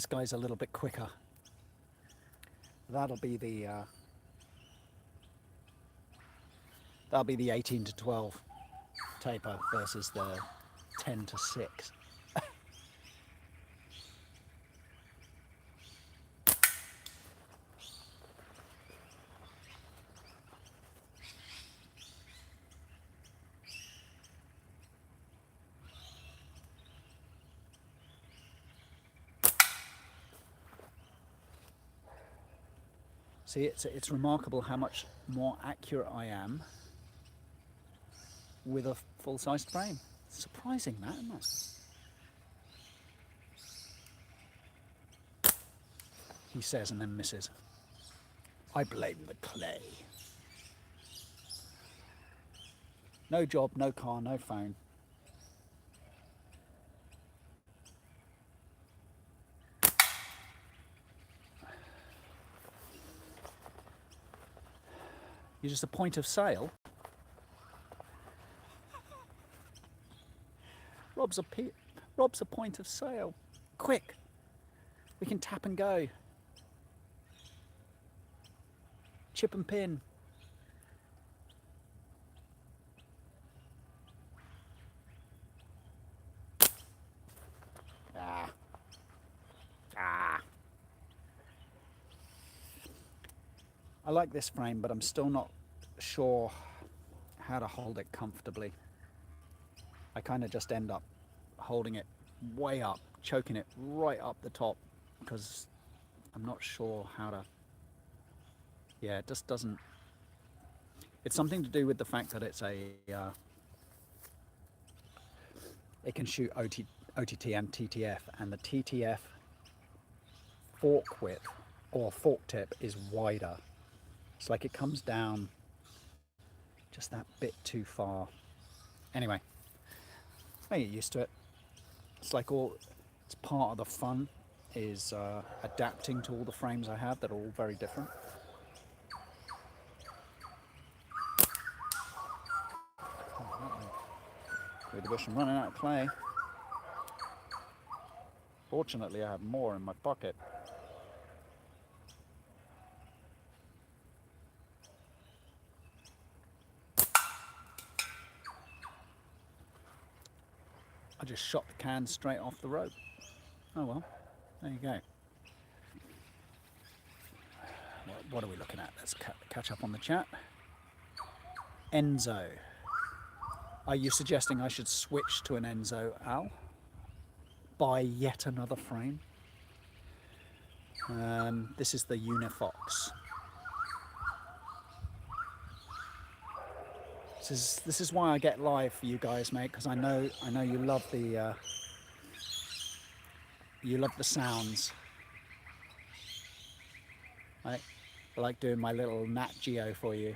guy's a little bit quicker. That'll be the 18 to 12 taper versus the 10 to 6. See, it's remarkable how much more accurate I am with a full-sized frame. It's surprising that, isn't it? He says and then misses. I blame the clay. No job, no car, no phone. You're just a point of sale. Rob's a point of sale. Quick, we can tap and go. Chip and pin. I like this frame, but I'm still not sure how to hold it comfortably. I kind of just end up holding it way up, choking it right up the top, because I'm not sure how to. Yeah, it just doesn't. It's something to do with the fact that it's a it can shoot OTT and TTF, and the TTF fork width or fork tip is wider. It's like it comes down just that bit too far. Anyway, I get used to it. It's like it's part of the fun is adapting to all the frames I have that are all very different. Through the bush, I'm running out of clay. Fortunately, I have more in my pocket. I just shot the can straight off the rope. Oh well, there you go. What are we looking at? Let's catch up on the chat. Enzo. Are you suggesting I should switch to an Enzo, Al? Buy yet another frame? This is the Unifox. This is why I get live for you guys, mate, because I know you love the sounds. Right? I like doing my little Nat Geo for you.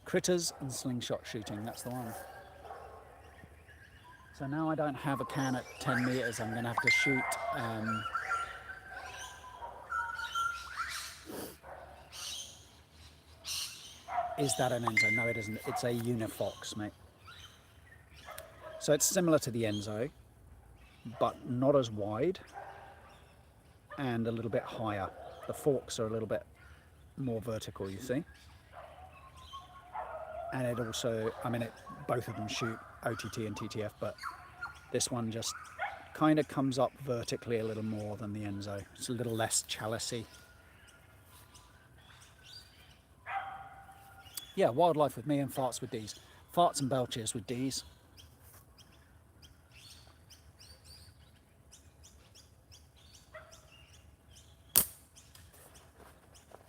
Critters and slingshot shooting, that's the one. So now I don't have a can at 10 meters, I'm gonna have to shoot is that an Enzo? No, it isn't. It's a Unifox, mate. So it's similar to the Enzo, but not as wide and a little bit higher. The forks are a little bit more vertical, you see. And it also, both of them shoot OTT and TTF, but this one just kind of comes up vertically a little more than the Enzo. It's a little less chalicey. Yeah, wildlife with me and farts with D's. Farts and belches with D's.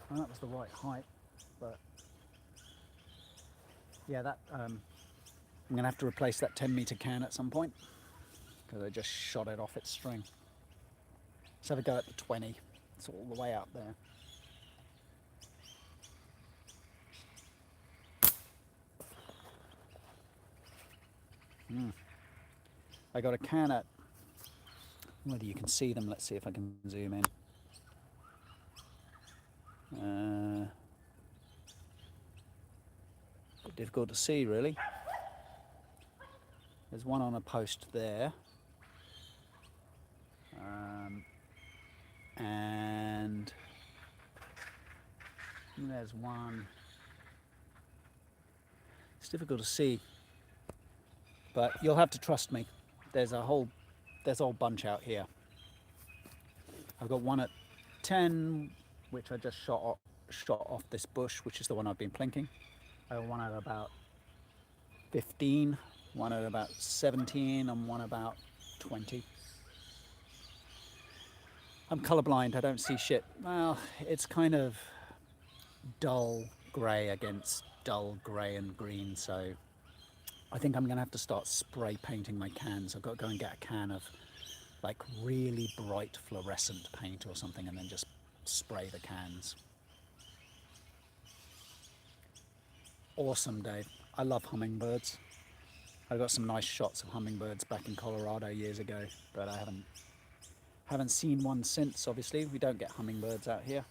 Well, that was the right height, but yeah, that I'm gonna have to replace that 10-meter can at some point because I just shot it off its string. Let's have a go at the 20. It's all the way out there. I got a can at, whether you can see them, let's see if I can zoom in. Bit difficult to see really. There's one on a post there. And there's one. It's difficult to see, but you'll have to trust me. There's a whole bunch out here. I've got one at 10, which I just shot off this bush, which is the one I've been plinking. I got one at about 15, one at about 17, and one about 20. I'm colorblind, I don't see shit. Well, it's kind of dull grey against dull grey and green, so I think I'm gonna have to start spray painting my cans. I've got to go and get a can of like really bright fluorescent paint or something and then just spray the cans. Awesome, Dave. I love hummingbirds. I got some nice shots of hummingbirds back in Colorado years ago, but I haven't seen one since. Obviously, we don't get hummingbirds out here.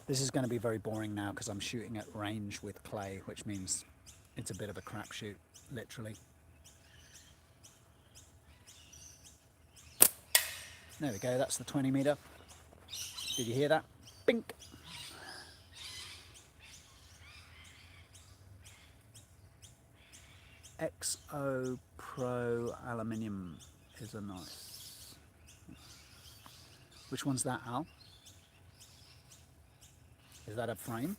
This is going to be very boring now because I'm shooting at range with clay, which means it's a bit of a crapshoot, literally. There we go, that's the 20 meter. Did you hear that? Bink! XO Pro Aluminium is a nice. Which one's that, Al? Is that a frame?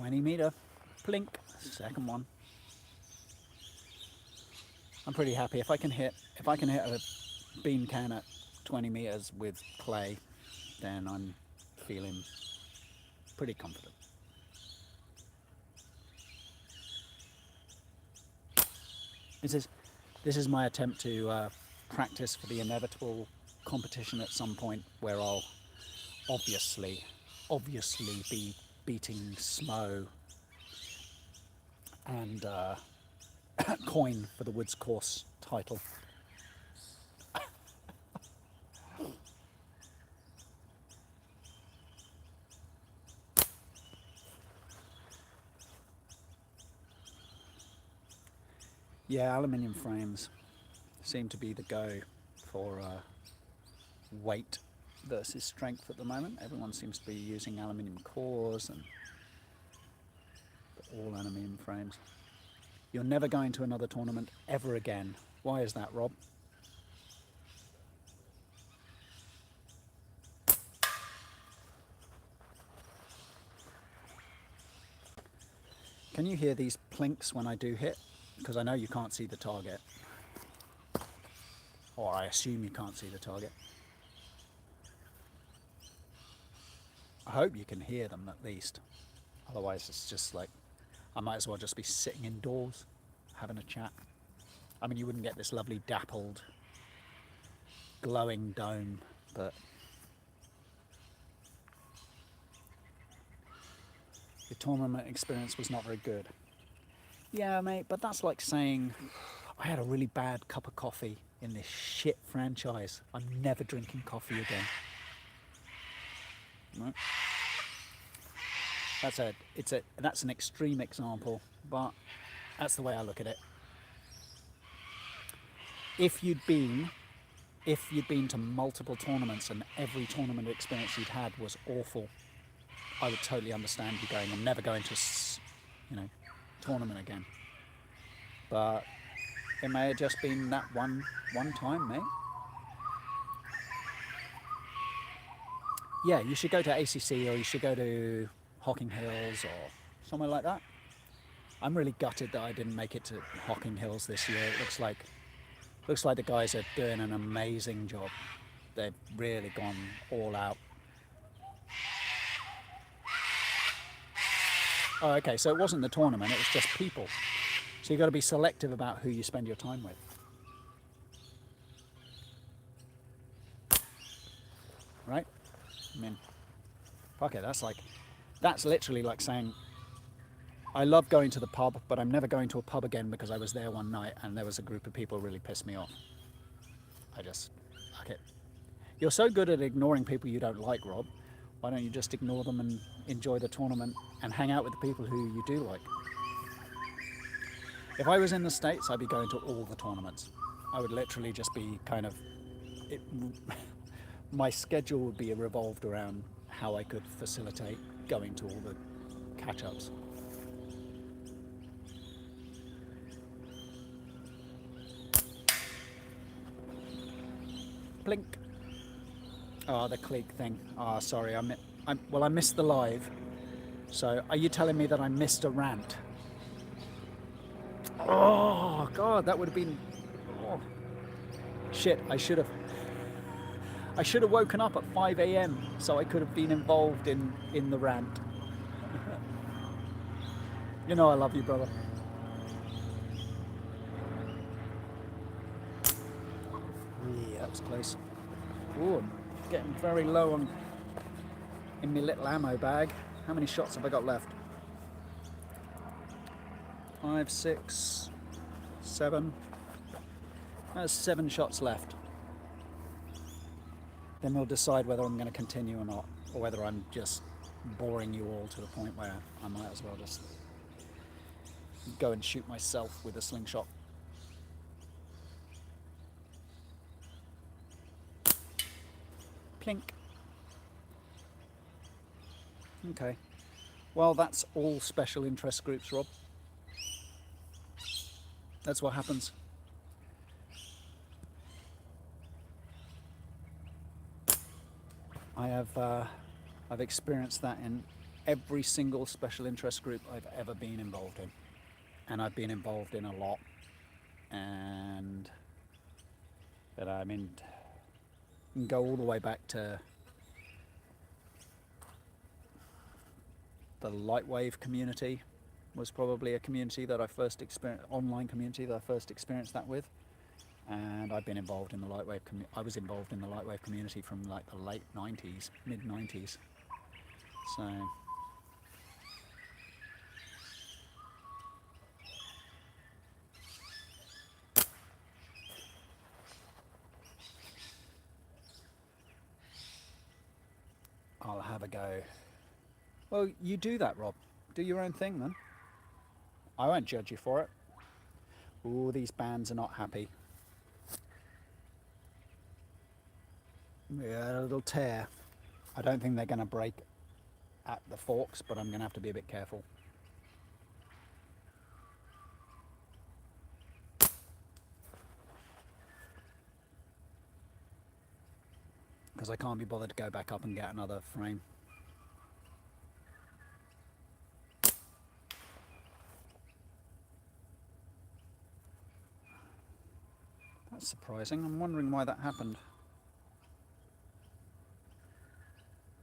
20-meter plink, second one. I'm pretty happy if I can hit a bean can at 20 meters with clay, then I'm feeling pretty confident. This is my attempt to practice for the inevitable competition at some point where I'll obviously be beating Smo and Coin for the Woods Course title. Yeah, aluminium frames seem to be the go for weight versus strength at the moment. Everyone seems to be using aluminium cores and all aluminium frames. You're never going to another tournament ever again. Why is that, Rob? Can you hear these plinks when I do hit? Because I know you can't see the target. Or I assume you can't see the target. I hope you can hear them at least. Otherwise it's just like, I might as well just be sitting indoors, having a chat. I mean, you wouldn't get this lovely dappled, glowing dome, but the tournament experience was not very good. Yeah, mate, but that's like saying, I had a really bad cup of coffee in this shit franchise. I'm never drinking coffee again. Right? That's an extreme example, but that's the way I look at it. If you'd been to multiple tournaments and every tournament experience you'd had was awful, I would totally understand you going and never going to a tournament again. But it may have just been that one time, mate. Yeah, you should go to ACC or you should go to Hocking Hills or somewhere like that. I'm really gutted that I didn't make it to Hocking Hills this year. It looks like the guys are doing an amazing job. They've really gone all out. Oh, okay, so it wasn't the tournament, it was just people. So you've got to be selective about who you spend your time with. Right? I mean, fuck it, that's literally like saying, I love going to the pub, but I'm never going to a pub again because I was there one night and there was a group of people who really pissed me off. Fuck it. You're so good at ignoring people you don't like, Rob. Why don't you just ignore them and enjoy the tournament and hang out with the people who you do like? If I was in the States, I'd be going to all the tournaments. I would literally just be my schedule would be revolved around how I could facilitate going to all the catch-ups. Blink. Oh, the click thing. Oh, sorry, I missed the live. So, are you telling me that I missed a rant? Oh, God, that would have been... Oh. Shit, I should have woken up at 5 a.m. so I could have been involved in the rant. You know I love you, brother. Yeah, that was close. Ooh, I'm getting very low in my little ammo bag. How many shots have I got left? 5, 6, 7. There's 7 shots left. Then we'll decide whether I'm going to continue or not, or whether I'm just boring you all to the point where I might as well just go and shoot myself with a slingshot. Plink. Okay. Well, that's all special interest groups, Rob. That's what happens. I've experienced that every single special interest group I've ever been involved in. And I've been involved in a lot. And but I mean, you can go all the way back to the Lightwave community. Was probably a community that I first experienced, online community that I first experienced that with. And I've been involved in the Lightwave I was involved in the Lightwave community from like the late 90s, mid 90s. So I'll have a go. Well, you do that, Rob. Do your own thing then. I won't judge you for it. All these bands are not happy. Yeah, a little tear. I don't think they're going to break at the forks, but I'm going to have to be a bit careful. Because I can't be bothered to go back up and get another frame. That's surprising. I'm wondering why that happened.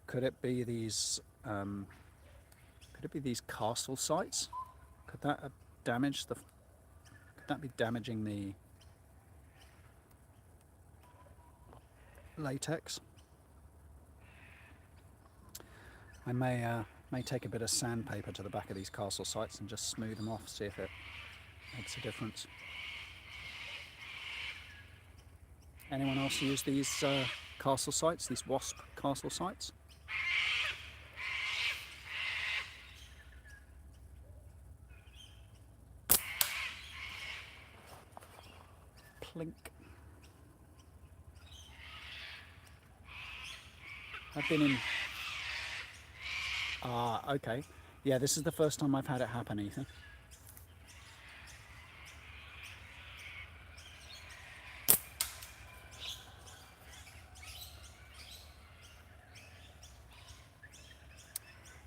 Could it be these castle sites? Could that have damaged the? Could that be damaging the latex? I may take a bit of sandpaper to the back of these castle sites and just smooth them off, see if it makes a difference. Anyone else use these castle sites, these wasp castle sites? Plink. I've been in... okay. Yeah, this is the first time I've had it happen, Ethan.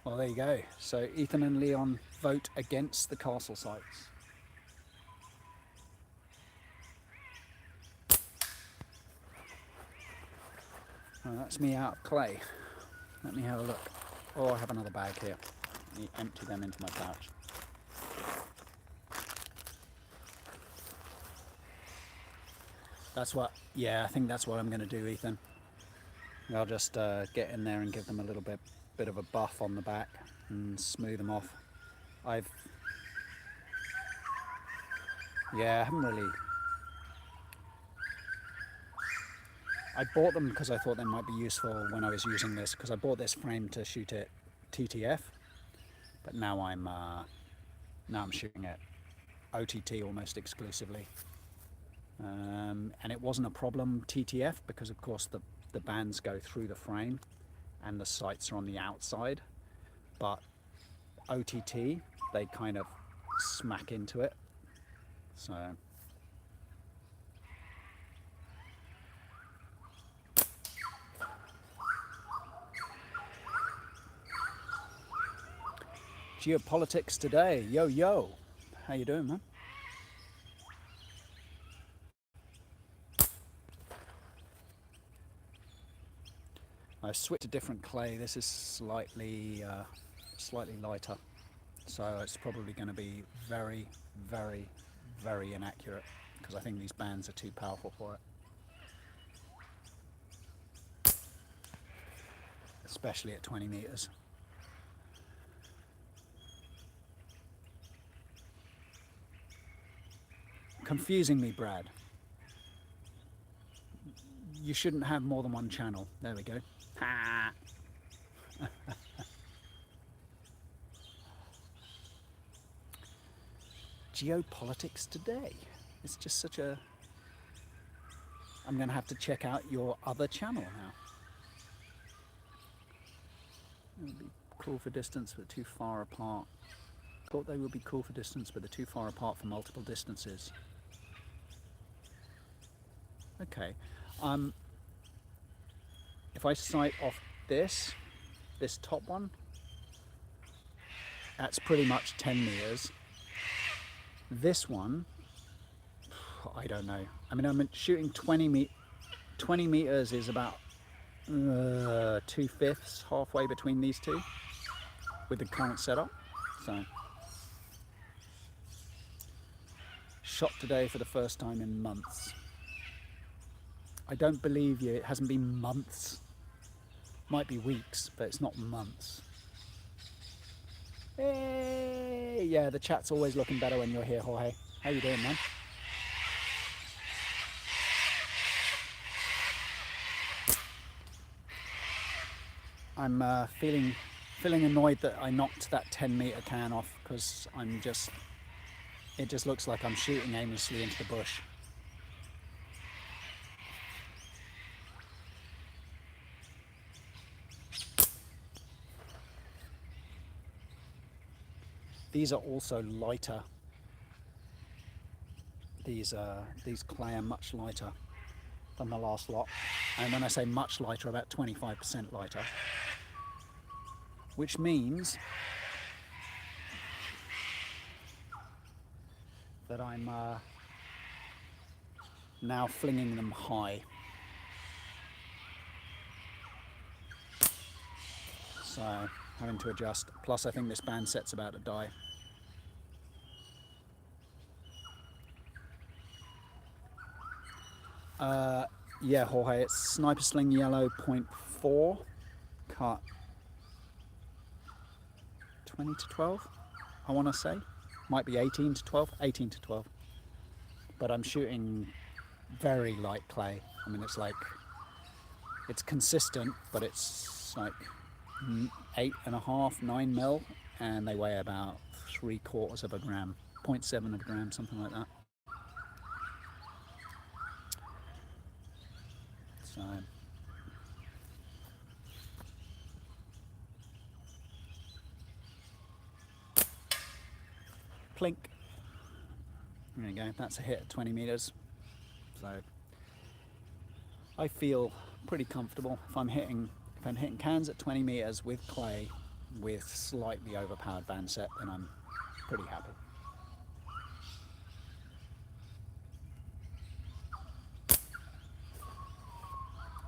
Well, there you go. So Ethan and Leon vote against the castle sites. Oh, that's me out of clay. Let me have a look. Oh, I have another bag here. Let me empty them into my pouch. That's what, yeah, I think that's what I'm going to do, Ethan. I'll just get in there and give them a little bit of a buff on the back and smooth them off. I haven't really... I bought them because I thought they might be useful when I was using this, because I bought this frame to shoot it TTF, but now I'm shooting it OTT almost exclusively. And it wasn't a problem TTF because of course the bands go through the frame and the sights are on the outside, but OTT they kind of smack into it. So geopolitics today. Yo yo, how you doing, man? I switched to different clay. This is slightly lighter, so it's probably going to be very, very, very inaccurate because I think these bands are too powerful for it, especially at 20 meters. Confusing me, Brad. You shouldn't have more than one channel. There we go. Ha! Geopolitics today. It's just such a... I'm going to have to check out your other channel now. It would be cool for distance but too far apart. Thought they would be cool for distance but they're too far apart for multiple distances. Okay. If I sight off this top one, That's pretty much 10 meters. This one, I don't know. I mean, I'm shooting 20 meters is about 2/5, halfway between these two with the current setup. So, shot today for the first time in months. I don't believe you, it hasn't been months. Might be weeks, but it's not months. Hey, yeah, the chat's always looking better when you're here, Jorge. How you doing, man? I'm feeling annoyed that I knocked that 10-meter can off because it just looks like I'm shooting aimlessly into the bush. These are also lighter. These clay are much lighter than the last lot. And when I say much lighter, about 25% lighter. Which means that I'm now flinging them high. So having to adjust. Plus I think this band set's about to die. Yeah, Jorge, it's Sniper Sling Yellow 0.4 cut 20 to 12, I want to say. Might be 18 to 12, 18 to 12. But I'm shooting very light clay. I mean, it's consistent, but it's like 8.5, 9 mil, and they weigh about 3/4 of a gram, 0.7 of a gram, something like that. So plink. There you go, that's a hit at 20 meters. So I feel pretty comfortable if I'm hitting cans at 20 meters with clay with slightly overpowered band set, then I'm pretty happy.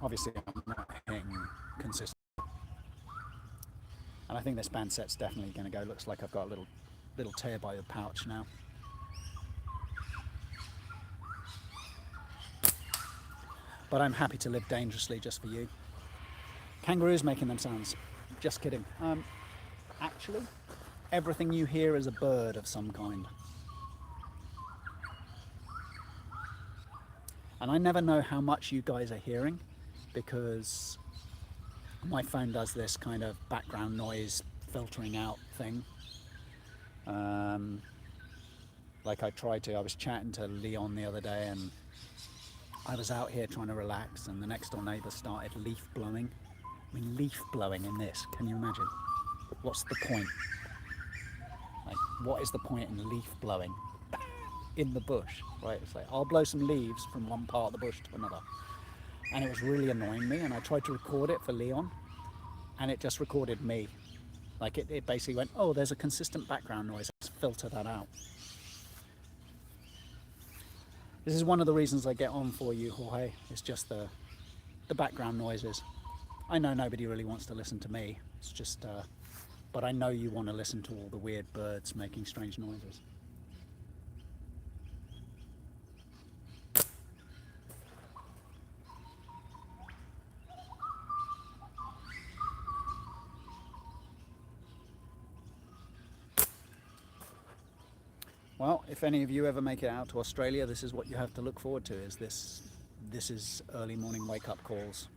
Obviously I'm not hitting consistent. And I think this band set's definitely going to go. Looks like I've got a little tear by the pouch now. But I'm happy to live dangerously just for you. Kangaroos making them sounds. Just kidding. Actually, everything you hear is a bird of some kind. And I never know how much you guys are hearing because my phone does this kind of background noise filtering out thing. Like I was chatting to Leon the other day and I was out here trying to relax and the next door neighbour started leaf blowing. I mean, leaf blowing in this, can you imagine? What's the point? Like, what is the point in leaf blowing in the bush, right? It's like, I'll blow some leaves from one part of the bush to another. And it was really annoying me, and I tried to record it for Leon, and it just recorded me. Like, it basically went, oh, there's a consistent background noise, let's filter that out. This is one of the reasons I get on for you, Jorge. It's just the background noises. I know nobody really wants to listen to me. It's just, but I know you want to listen to all the weird birds making strange noises. Well, if any of you ever make it out to Australia, this is what you have to look forward to, is this is early morning wake-up calls.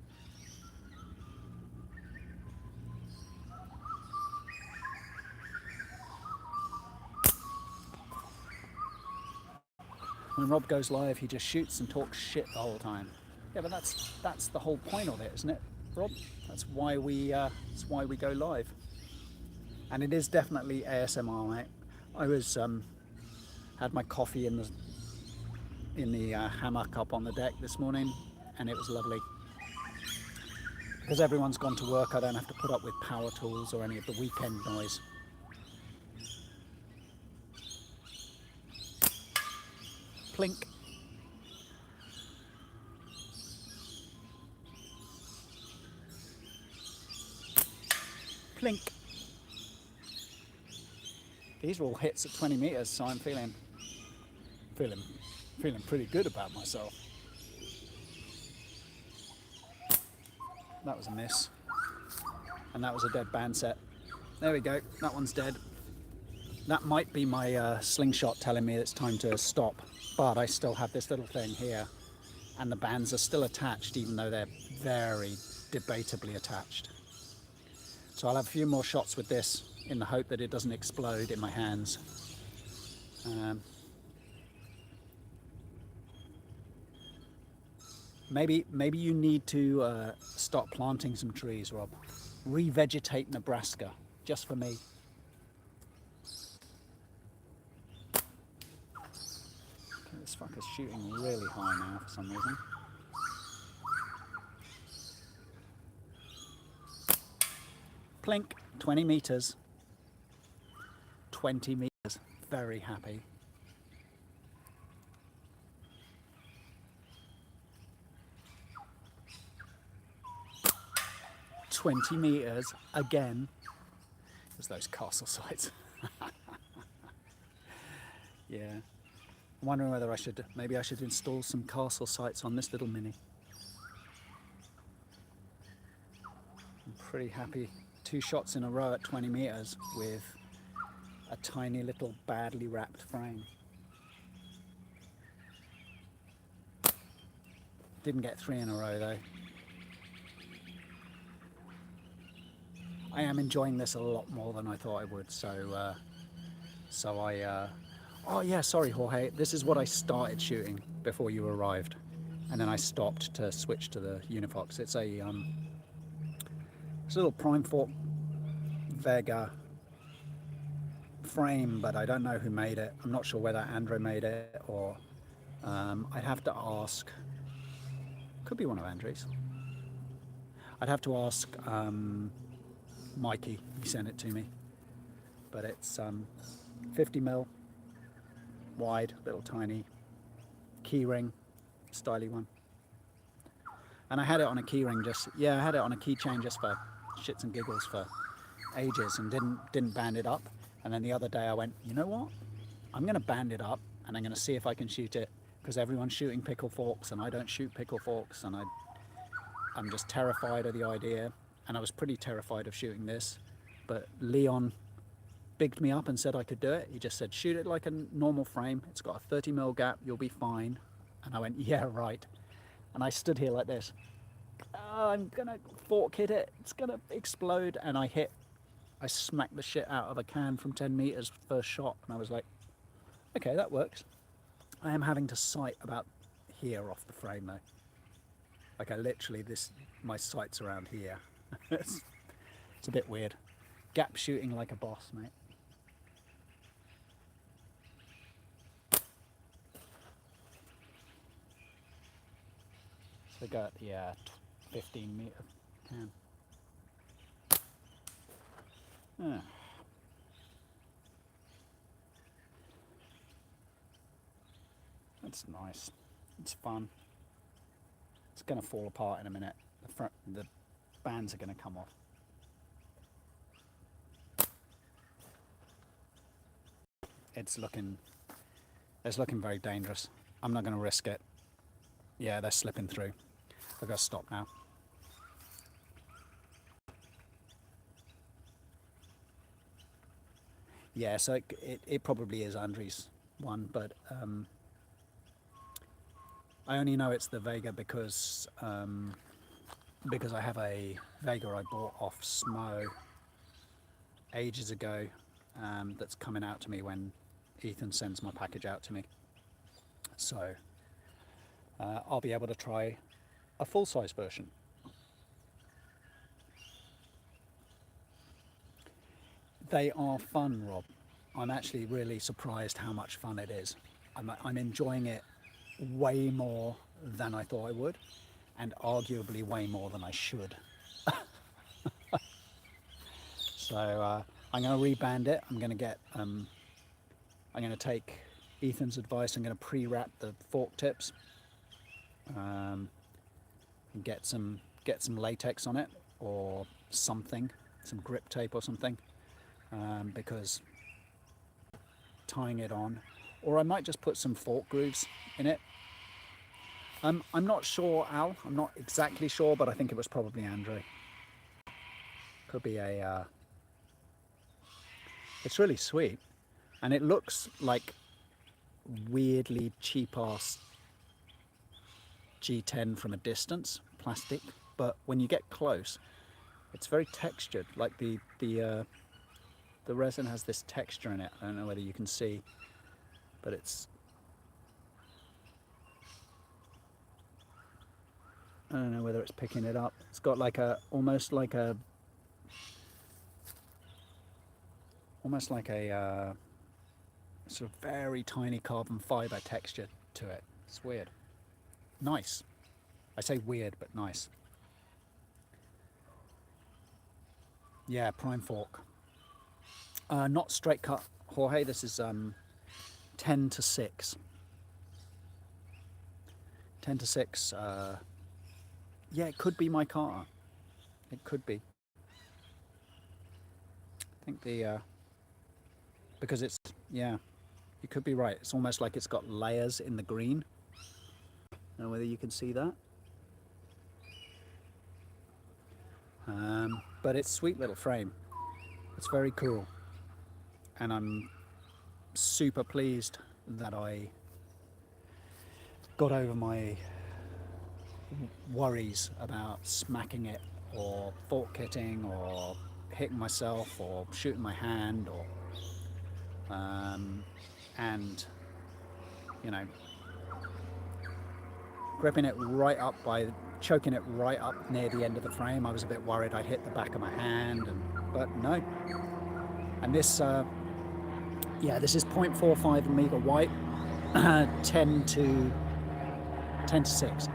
When Rob goes live, he just shoots and talks shit the whole time. Yeah, but that's the whole point of it, isn't it, Rob? That's why we go live. And it is definitely ASMR, mate. I was had my coffee in the hammock up on the deck this morning, and it was lovely. Because everyone's gone to work, I don't have to put up with power tools or any of the weekend noise. Plink. Plink. These are all hits at 20 meters, so I'm feeling pretty good about myself. That was a miss, and that was a dead band set. There we go, that one's dead. That might be my slingshot telling me it's time to stop, but I still have this little thing here, and the bands are still attached, even though they're very debatably attached. So I'll have a few more shots with this in the hope that it doesn't explode in my hands. Maybe you need to start planting some trees, Rob. Revegetate Nebraska, just for me. Okay, this fucker's shooting really high now for some reason. Plink, 20 meters. 20 meters, very happy. "20 meters again." It was those castle sights. Yeah. I'm wondering whether maybe I should install some castle sights on this little mini. I'm pretty happy. 2 shots in a row at 20 meters with a tiny little badly wrapped frame. Didn't get 3 in a row though. I am enjoying this a lot more than I thought I would, oh yeah, sorry Jorge, this is what I started shooting before you arrived, and then I stopped to switch to the Unifox. It's a little Prime Fork Vega frame, but I don't know who made it. I'm not sure whether Andre made it or I'd have to ask. Could be one of Andre's. I'd have to ask Mikey. He sent it to me, but it's 50mm wide, little tiny keyring, styly one. And I had it on a keyring I had it on a keychain just for shits and giggles for ages, and didn't band it up. And then the other day I went, you know what? I'm going to band it up and I'm going to see if I can shoot it, because everyone's shooting pickle forks and I don't shoot pickle forks, and I'm just terrified of the idea. And I was pretty terrified of shooting this, but Leon bigged me up and said I could do it. He just said, shoot it like a normal frame. It's got a 30mm gap, you'll be fine. And I went, yeah, right. And I stood here like this. Oh, I'm gonna fork hit it. It's gonna explode. And I smacked the shit out of a can from 10 meters first shot. And I was like, okay, that works. I am having to sight about here off the frame though. Like I literally, my sight's around here. It's a bit weird. Gap shooting like a boss, mate. So got, yeah, 15 meter can. Ah. That's nice. It's fun. It's going to fall apart in a minute. The bands are going to come off. It's looking very dangerous. I'm not going to risk it. Yeah, they're slipping through. I've got to stop now. Yeah, so it probably is Andre's one, but I only know it's the Vega because I have a Vega I bought off Smo ages ago that's coming out to me when Ethan sends my package out to me. So I'll be able to try a full-size version. They are fun, Rob. I'm actually really surprised how much fun it is. I'm enjoying it way more than I thought I would, and arguably way more than I should. So I'm going to reband it. I'm going to take Ethan's advice, I'm going to pre-wrap the fork tips and get some latex on it or something, some grip tape or something, because tying it on, or I might just put some fork grooves in it. I'm not sure, Al. I'm not exactly sure, but I think it was probably Andre. Could be a... It's really sweet. And it looks like weirdly cheap-ass G10 from a distance, plastic. But when you get close, it's very textured. Like the resin has this texture in it. I don't know whether you can see, but it's... I don't know whether it's picking it up. It's got like a, almost like a sort of very tiny carbon fiber texture to it. It's weird. Nice. I say weird, but nice. Yeah, prime fork. Not straight cut, Jorge. This is 10 to 6. 10 to 6. Yeah, it could be my Carter. It could be. I think the... because it's... Yeah, you could be right. It's almost like it's got layers in the green. I don't know whether you can see that. But it's a sweet little frame. It's very cool. And I'm super pleased that I got over my worries about smacking it or fork hitting or hitting myself or shooting my hand or and you know, gripping it right up by choking it right up near the end of the frame. I was a bit worried I'd hit the back of my hand, but no. And this yeah, this is 0.45 Omega white, 10 to 6.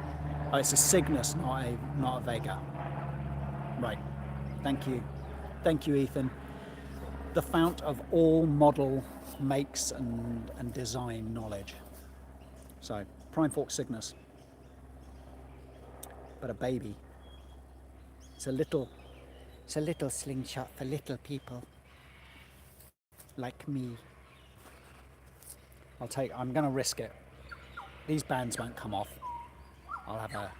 Oh, it's a Cygnus, not a Vega. Right. Thank you, Ethan. The fount of all model makes and design knowledge. So, prime fork Cygnus, but a baby. It's a little slingshot for little people like me. I'm gonna risk it. These bands won't come off. I'll have a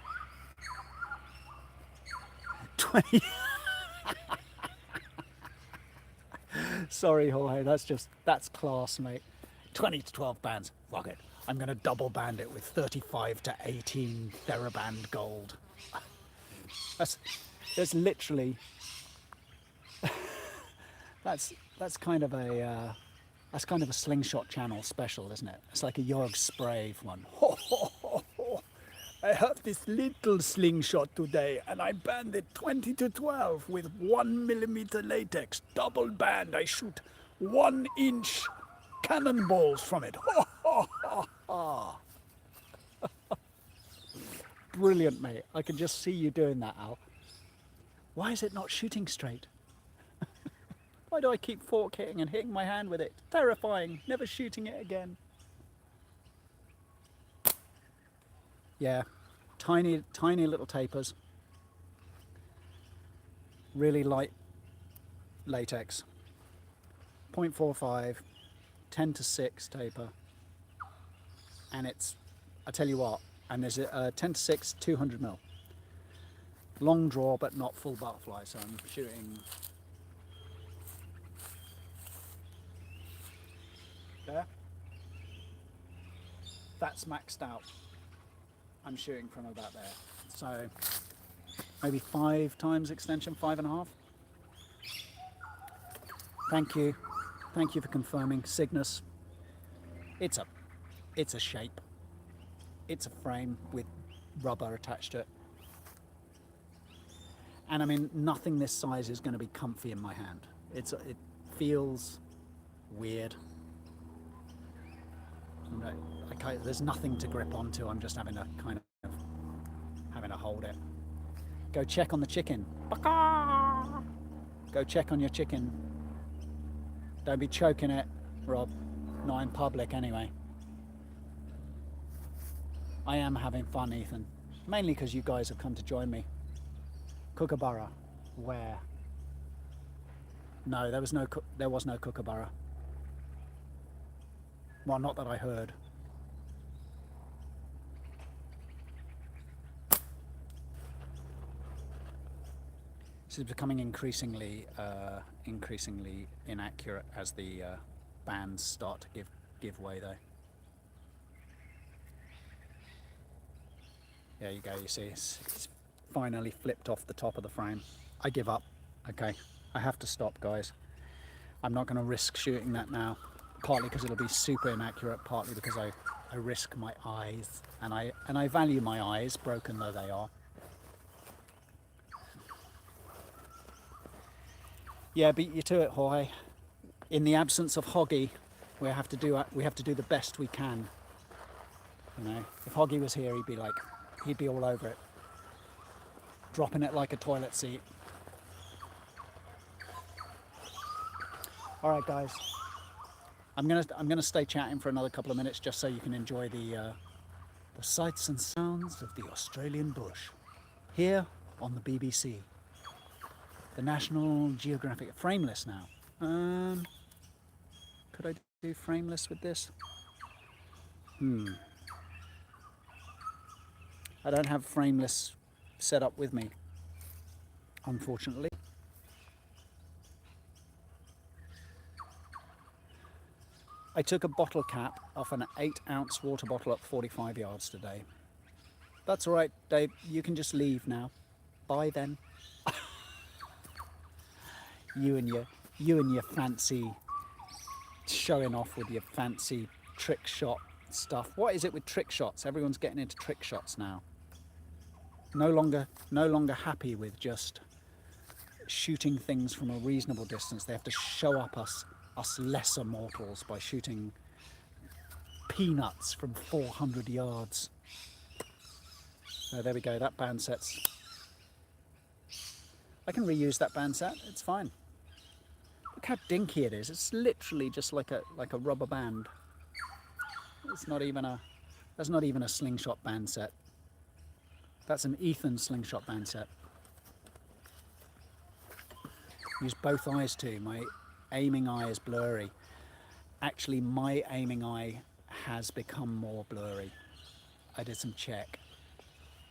20. Sorry, Jorge, that's class, mate. 20 to 12 bands, fuck it. I'm gonna double band it with 35 to 18 Theraband gold. That's literally, that's kind of a slingshot channel special, isn't it? It's like a Jorg Sprave one. I have this little slingshot today and I band it 20 to 12 with 1mm latex, double band. I shoot 1-inch cannonballs from it. Brilliant, mate. I can just see you doing that, Al. Why is it not shooting straight? Why do I keep fork hitting and hitting my hand with it? Terrifying. Never shooting it again. Yeah, tiny little tapers. Really light latex. 0.45, 10 to 6 taper. And it's, I tell you what, and there's a 10 to 6, 200mm. Long draw, but not full butterfly, so I'm shooting there. That's maxed out. I'm shooting from about there. So maybe 5 times extension, 5.5. Thank you. Thank you for confirming. Cygnus. It's a shape. It's a frame with rubber attached to it. And I mean, nothing this size is going to be comfy in my hand. It feels weird. There's nothing to grip onto. I'm just having to hold it. Go check on the chicken. Go check on your chicken. Don't be choking it, Rob. Not in public anyway. I am having fun, Ethan. Mainly because you guys have come to join me. Kookaburra. Where? No, there was no kookaburra. Well, not that I heard. This is becoming increasingly inaccurate as the bands start to give way, though. There you go. You see, it's finally flipped off the top of the frame. I give up. Okay, I have to stop, guys. I'm not going to risk shooting that now. Partly because it'll be super inaccurate. Partly because I risk my eyes, and I value my eyes, broken though they are. Yeah, beat you to it, Jorge. In the absence of Hoggy, we have to do the best we can. You know, if Hoggy was here, he'd be all over it, dropping it like a toilet seat. All right, guys. I'm gonna stay chatting for another couple of minutes just so you can enjoy the sights and sounds of the Australian bush here on the BBC. The National Geographic. Frameless now. Could I do frameless with this? I don't have frameless set up with me, unfortunately. I took a bottle cap off an 8-ounce water bottle at 45 yards today. That's all right, Dave. You can just leave now. Bye then. You and your fancy showing off with your fancy trick shot stuff. What is it with trick shots? Everyone's getting into trick shots now. No longer happy with just shooting things from a reasonable distance. They have to show up us lesser mortals by shooting peanuts from 400 yards. So there we go. That band set's. I can reuse that band set. It's fine. Look how dinky it is. It's literally just like a rubber band. It's not even a. That's not even a slingshot band set. That's an Ethan slingshot band set. Use both eyes too. My aiming eye is blurry. Actually, my aiming eye has become more blurry. I did some check.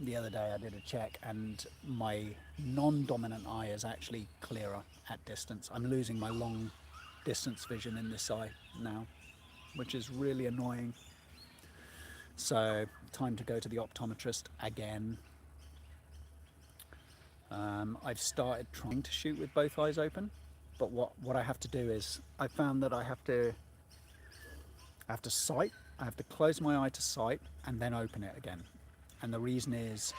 The other day I did a check and my non-dominant eye is actually clearer at distance. I'm losing my long distance vision in this eye now, which is really annoying. So, time to go to the optometrist again. I've started trying to shoot with both eyes open, but what I have to do is, I found that I have to sight, I have to close my eye to sight and then open it again. And the reason is,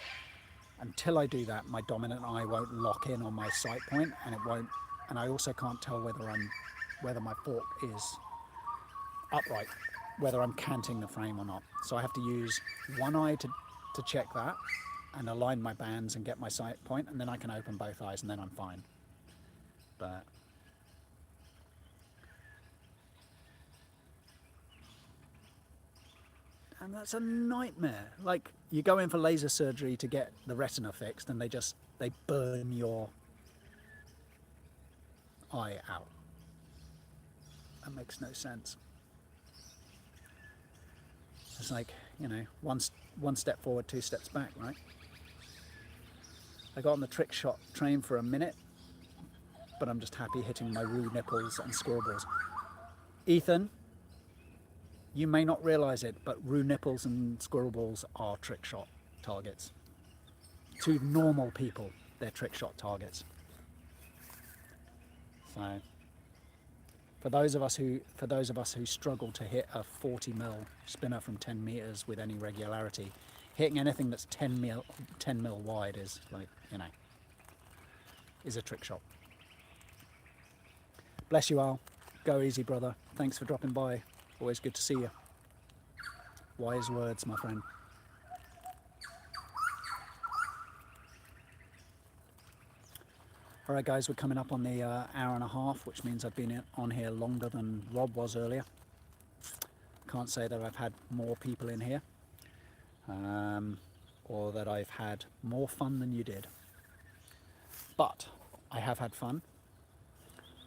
until I do that, my dominant eye won't lock in on my sight point, and it won't, and I also can't tell whether my fork is upright, whether I'm canting the frame or not. So I have to use one eye to check that and align my bands and get my sight point, and then I can open both eyes and then I'm fine. But and that's a nightmare. Like, you go in for laser surgery to get the retina fixed and they burn your eye out. That makes no sense. It's like, you know, one step forward, 2 steps back, right? I got on the trick shot train for a minute, but I'm just happy hitting my rue nipples and squirrel balls. Ethan, you may not realise it, but rue nipples and squirrel balls are trick shot targets. To normal people, they're trick shot targets. So, for those of us who struggle to hit a 40mm spinner from 10 meters with any regularity, hitting anything that's 10 mil wide is, like, you know, is a trick shot. Bless you all. Go easy, brother. Thanks for dropping by. Always good to see you. Wise words, my friend. All right, guys, we're coming up on the hour and a half, which means I've been on here longer than Rob was earlier. Can't say that I've had more people in here. or that I've had more fun than you did. But I have had fun.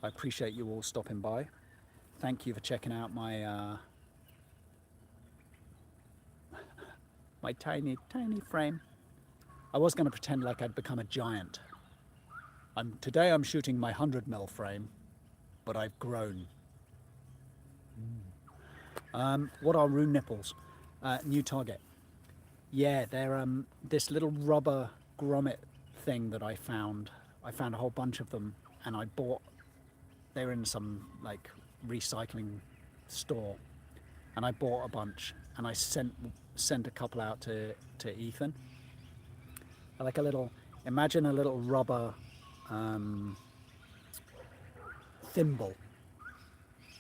I appreciate you all stopping by. Thank you for checking out my my tiny frame. I was going to pretend like I'd become a giant. Today I'm shooting my 100mm frame, but I've grown. What are rune nipples? New target. Yeah, they're this little rubber grommet thing that I found. I found a whole bunch of them, and I bought. They were in some like recycling store, and I bought a bunch, and I sent a couple out to Ethan. Like a little, imagine a little rubber thimble,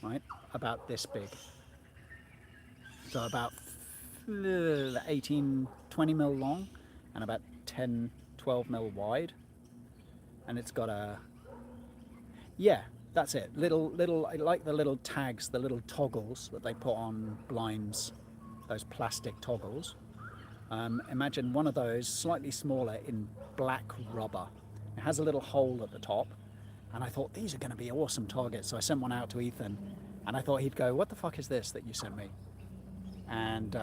right? About this big. So about 18, 20mm long and about 10, 12mm wide. And it's got a, yeah, that's it. Little, I like the little tags, the little toggles that they put on blinds, those plastic toggles. Imagine one of those, slightly smaller, in black rubber. It has a little hole at the top, and I thought these are going to be awesome targets. So I sent one out to Ethan, and I thought he'd go, "What the fuck is this that you sent me?" And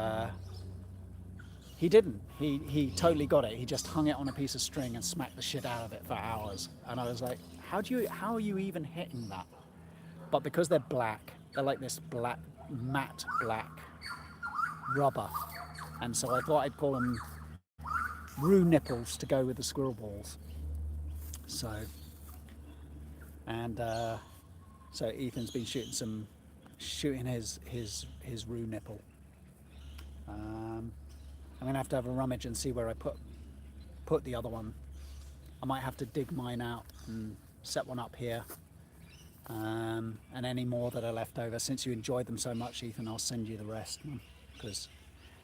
he didn't. He totally got it. He just hung it on a piece of string and smacked the shit out of it for hours. And I was like, how are you even hitting that? But because they're black, they're like this black, matte black rubber. And so I thought I'd call them rue nipples to go with the squirrel balls. So, and so Ethan's been shooting his rue nipple. I'm gonna have to have a rummage and see where I put the other one. I might have to dig mine out and set one up here. And any more that are left over, since you enjoyed them so much, Ethan, I'll send you the rest, because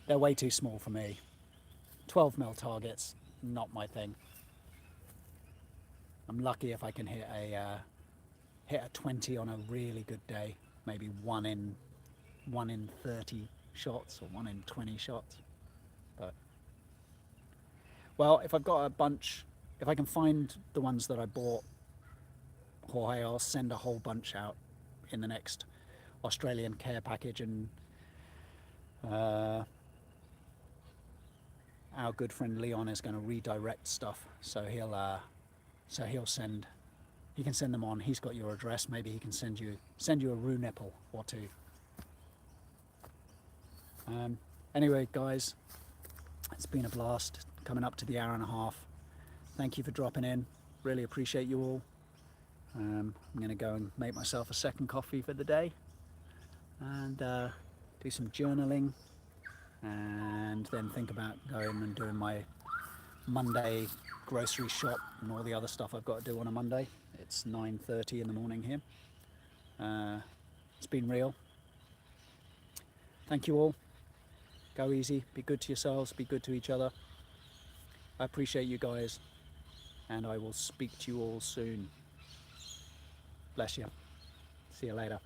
they're way too small for me. 12mm targets, not my thing. I'm lucky if I can hit a 20 on a really good day, maybe one in 30 shots or 1 in 20 shots. But well, if I've got a bunch, if I can find the ones that I bought, Jorge, I'll send a whole bunch out in the next Australian care package, and our good friend Leon is going to redirect stuff, so he can send them on. He's got your address. Maybe he can send you a rue nipple or two. Anyway, guys, it's been a blast, coming up to the hour and a half. Thank you for dropping in. Really appreciate you all. I'm going to go and make myself a second coffee for the day, and do some journaling, and then think about going and doing my Monday grocery shop and all the other stuff I've got to do on a Monday. It's 9:30 in the morning here. It's been real. Thank you all. Go easy, be good to yourselves, be good to each other. I appreciate you guys, and I will speak to you all soon. Bless you. See you later.